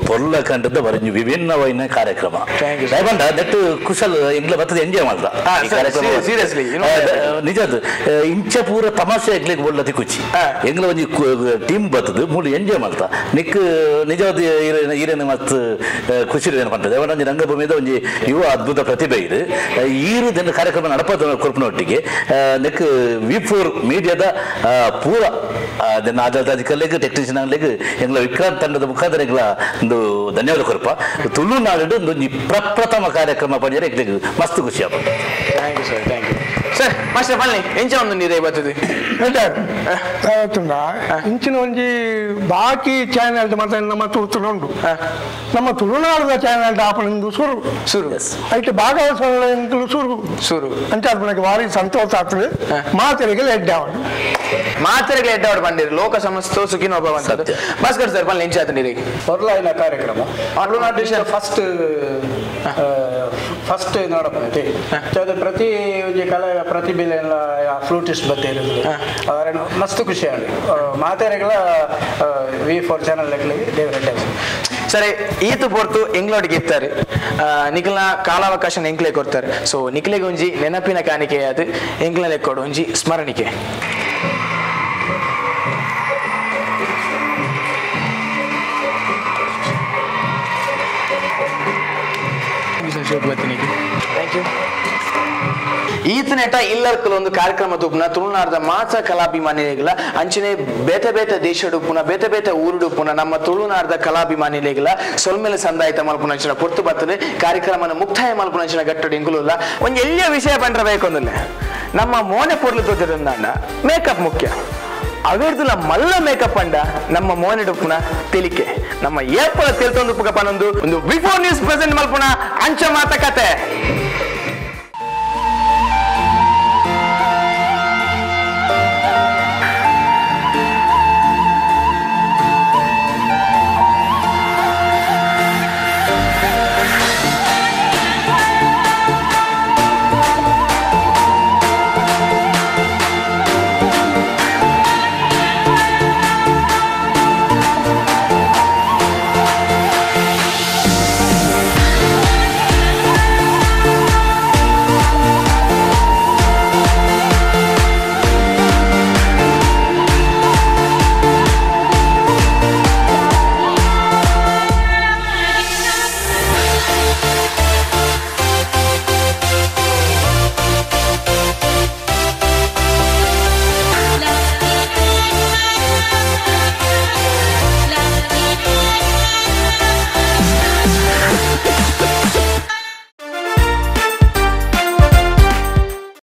ಪೊರ್ಲ ಕಂಡದ ಬರೀ ವಿಭಿನ್ನವಾದ ಕಾರ್ಯಕ್ರಮ ದಯಬಂಡ ದಟ್ ಕುಶಲ್ ಎಂಗ್ಲ ಬರ್ತದೆ ಎಂಜಾಯ್ ಮಾಡ್ದ ಸೀರಿಯಸ್ಲಿ ನಿಜದು ಇಂಚ ಪೂರ ತಮಾಷೆ ಎಂಗ್ಲಿಗೆ ಒಳ್ಳತಿ ಖುಷಿ ಎಂಗ್ಲ ಒಂಜಿ ಟೀಮ್ ಬರ್ತದೆ ಮೂಲ ಎಂಜಾಯ್ ಮಾಡ್ತಾ ನಿಕ್ ನಿಜವಾದ ಈರೇನು ಮತ್ತು ಖುಷಿ ಪಂತದೆ ಒಂಜಿ ರಂಗಭೂಮಿದ ಒಂಜಿ ಯುವ ಅದ್ಭುತ ಪ್ರತಿಭೆ ಇದೆ ಈರು ದಿನ ಕಾರ್ಯಕ್ರಮ ನಡಪದ ಕೊರ್ಪನೊಟ್ಟಿಗೆ ನೆಕ್ ವಿ4 ಮೀಡಿಯಾದ ಪೂರ ಅದನ್ನ ಆಧಾರಿಕ ಟೆಕ್ನಿಷಿಯನ್ ಆಗ್ಲಿಕ್ಕೆ ಎಂಗ್ಲ ವಿಕ್ರಾಂತ್ ತಂಡದ ಮುಖಾಂತರ ಎಂಗ್ಲ ಒಂದು ಧನ್ಯವಾದ ಕೊರಪ ತುಳುನಾಡು ಒಂದು ಪ್ರಪ್ರಥಮ ಕಾರ್ಯಕ್ರಮ ಪಂಜರ ಎಂಗ್ಲಿಗೆ ಮಸ್ತ್ ಖುಷಿ ಆಗ್ತದೆ ಥ್ಯಾಂಕ್ ಯು ಸರ್ ಮಾಸ್ಟರ್ ಬನ್ನಿ ಎಂಚ ಒಂದು ನೀರೇ ಬರ್ತದೆ ಇಂಚಿನ ಒಂಜಿ ಬಾಕಿ ಚಾನೆಲ್ ಮತ್ತೆ ನಮ್ಮ ತುಳುಂಡು ನಮ್ಮ ತುಳುನಾಡದ ಚಾನೆಲ್ ಆಪಣಿಂದು ಸುರು ಐತೆ ಭಾಗವಹಿಸಲು ಸುರು ಅಂತ ನನಗೆ ಭಾರಿ ಸಂತೋಷ ಆಗ್ತದೆ ಮಾತೆರೆಗೆ ಲೆಡ್ ಆವಡು ಬಂದಿರಿ ಲೋಕ ಸಮಸ್ತ ಸುಖಿನೋ ಭವಂತು ಭಾಸ್ಕರ್ ಸರ್ ಬನ್ನಿ ಎಂಚ ಆತ ನೀರಿಗೆ ಹೊರಲಾಯಿನ ಕಾರ್ಯಕ್ರಮ ಫಸ್ಟ್ ನೋಡಪ್ಪನೈತಿ ಪ್ರತಿ ಒಂಜಿ ಕಲೆ ಪ್ರತಿಭೆಲ್ಲ ಫ್ಲೂಟಿಸ್ಟ್ ಬತ್ತೆ ಇರೋದು ಮಸ್ತ್ ಖುಷಿ ಆಗಿ ಮಾತಾಡಿಗಳ ವಿ4 ಚಾನಲ್ ದೇವರ ಸರಿ ಈತು ಪೋರ್ತು ಎಂಗ್ಲೋಡಿಗೆ ಇರ್ತಾರೆ ನಿಖಿಲ್ನ ಕಾಲಾವಕಾಶ ಎಂಕ್ಲೆ ಕೊಡ್ತಾರೆ ಸೊ ನಿಖಿಲಿಗೆ ಒಂಜಿ ನೆನಪಿನ ಕಾಣಿಕೆ ಅದು ಎಂಗ್ಲಲ್ಲಿ ಕೊಡು ಒಂಜಿ ಸ್ಮರಣಿಕೆ ಥ್ಯಾಂಕ್ ಯು ಈತನೆಟ ಇಲ್ಲರ್ಕಲ್ ಒಂದು ಕಾರ್ಯಕ್ರಮ ತುಪ್ಪುನ ತುಳುನಾಡದ ಮಾಸ ಕಲಾಭಿಮಾನಿಗಳ ಅಂಚನೆ ಬೇತೆ ಬೇತೆ ದೇಶಡುಪ್ಪುನ ಬೇತೆ ಬೇತೆ ಊರುಡುಪ್ಪುನ ನಮ್ಮ ತುಳುನಾಡದ ಕಲಾಭಿಮಾನಿಗಳ ಸೊಲ್ಮೇಲೆ ಸಂದಾಯಿತ ಮಲ್ಪುನಂಚಿನ ಪೊರ್ತು ಬರ್ತದೆ ಕಾರ್ಯಕ್ರಮನ ಮುಕ್ತಾಯ ಮಲ್ಪುನಂಚಿನ ಗಟ್ಟಡು ಇಂಗುಲುಲ್ಲ ಒಂದು ಎಲ್ಲಿಯ ವಿಷಯ ಬಂದಿರಬೇಕು ಅಂದಲ್ಲ ನಮ್ಮ ಮೋನೆ ಪೊರ್ಲು ತೋದಿರಂದಾಂಡ ಮೇಕಪ್ ಮುಖ್ಯ ಅವೇರ್ದುಲ ಮಲ್ಲ ಮೇಕಪ್ ಅಂಡ ನಮ್ಮ ಮೋನೆಡುಪ್ಪುನ ತೆಲಿಕೆ ನಮ್ಮ ಏಪಲ ತೆಲ್ತೊಂದು ಪನ್ನೊಂದು ಒಂದು ಬಿಫೋರ್ ನ್ಯೂಸ್ ಪ್ರೆಸೆಂಟ್ ಮಲ್ಪುನ ಅಂಚ ಮಾತಕತೆ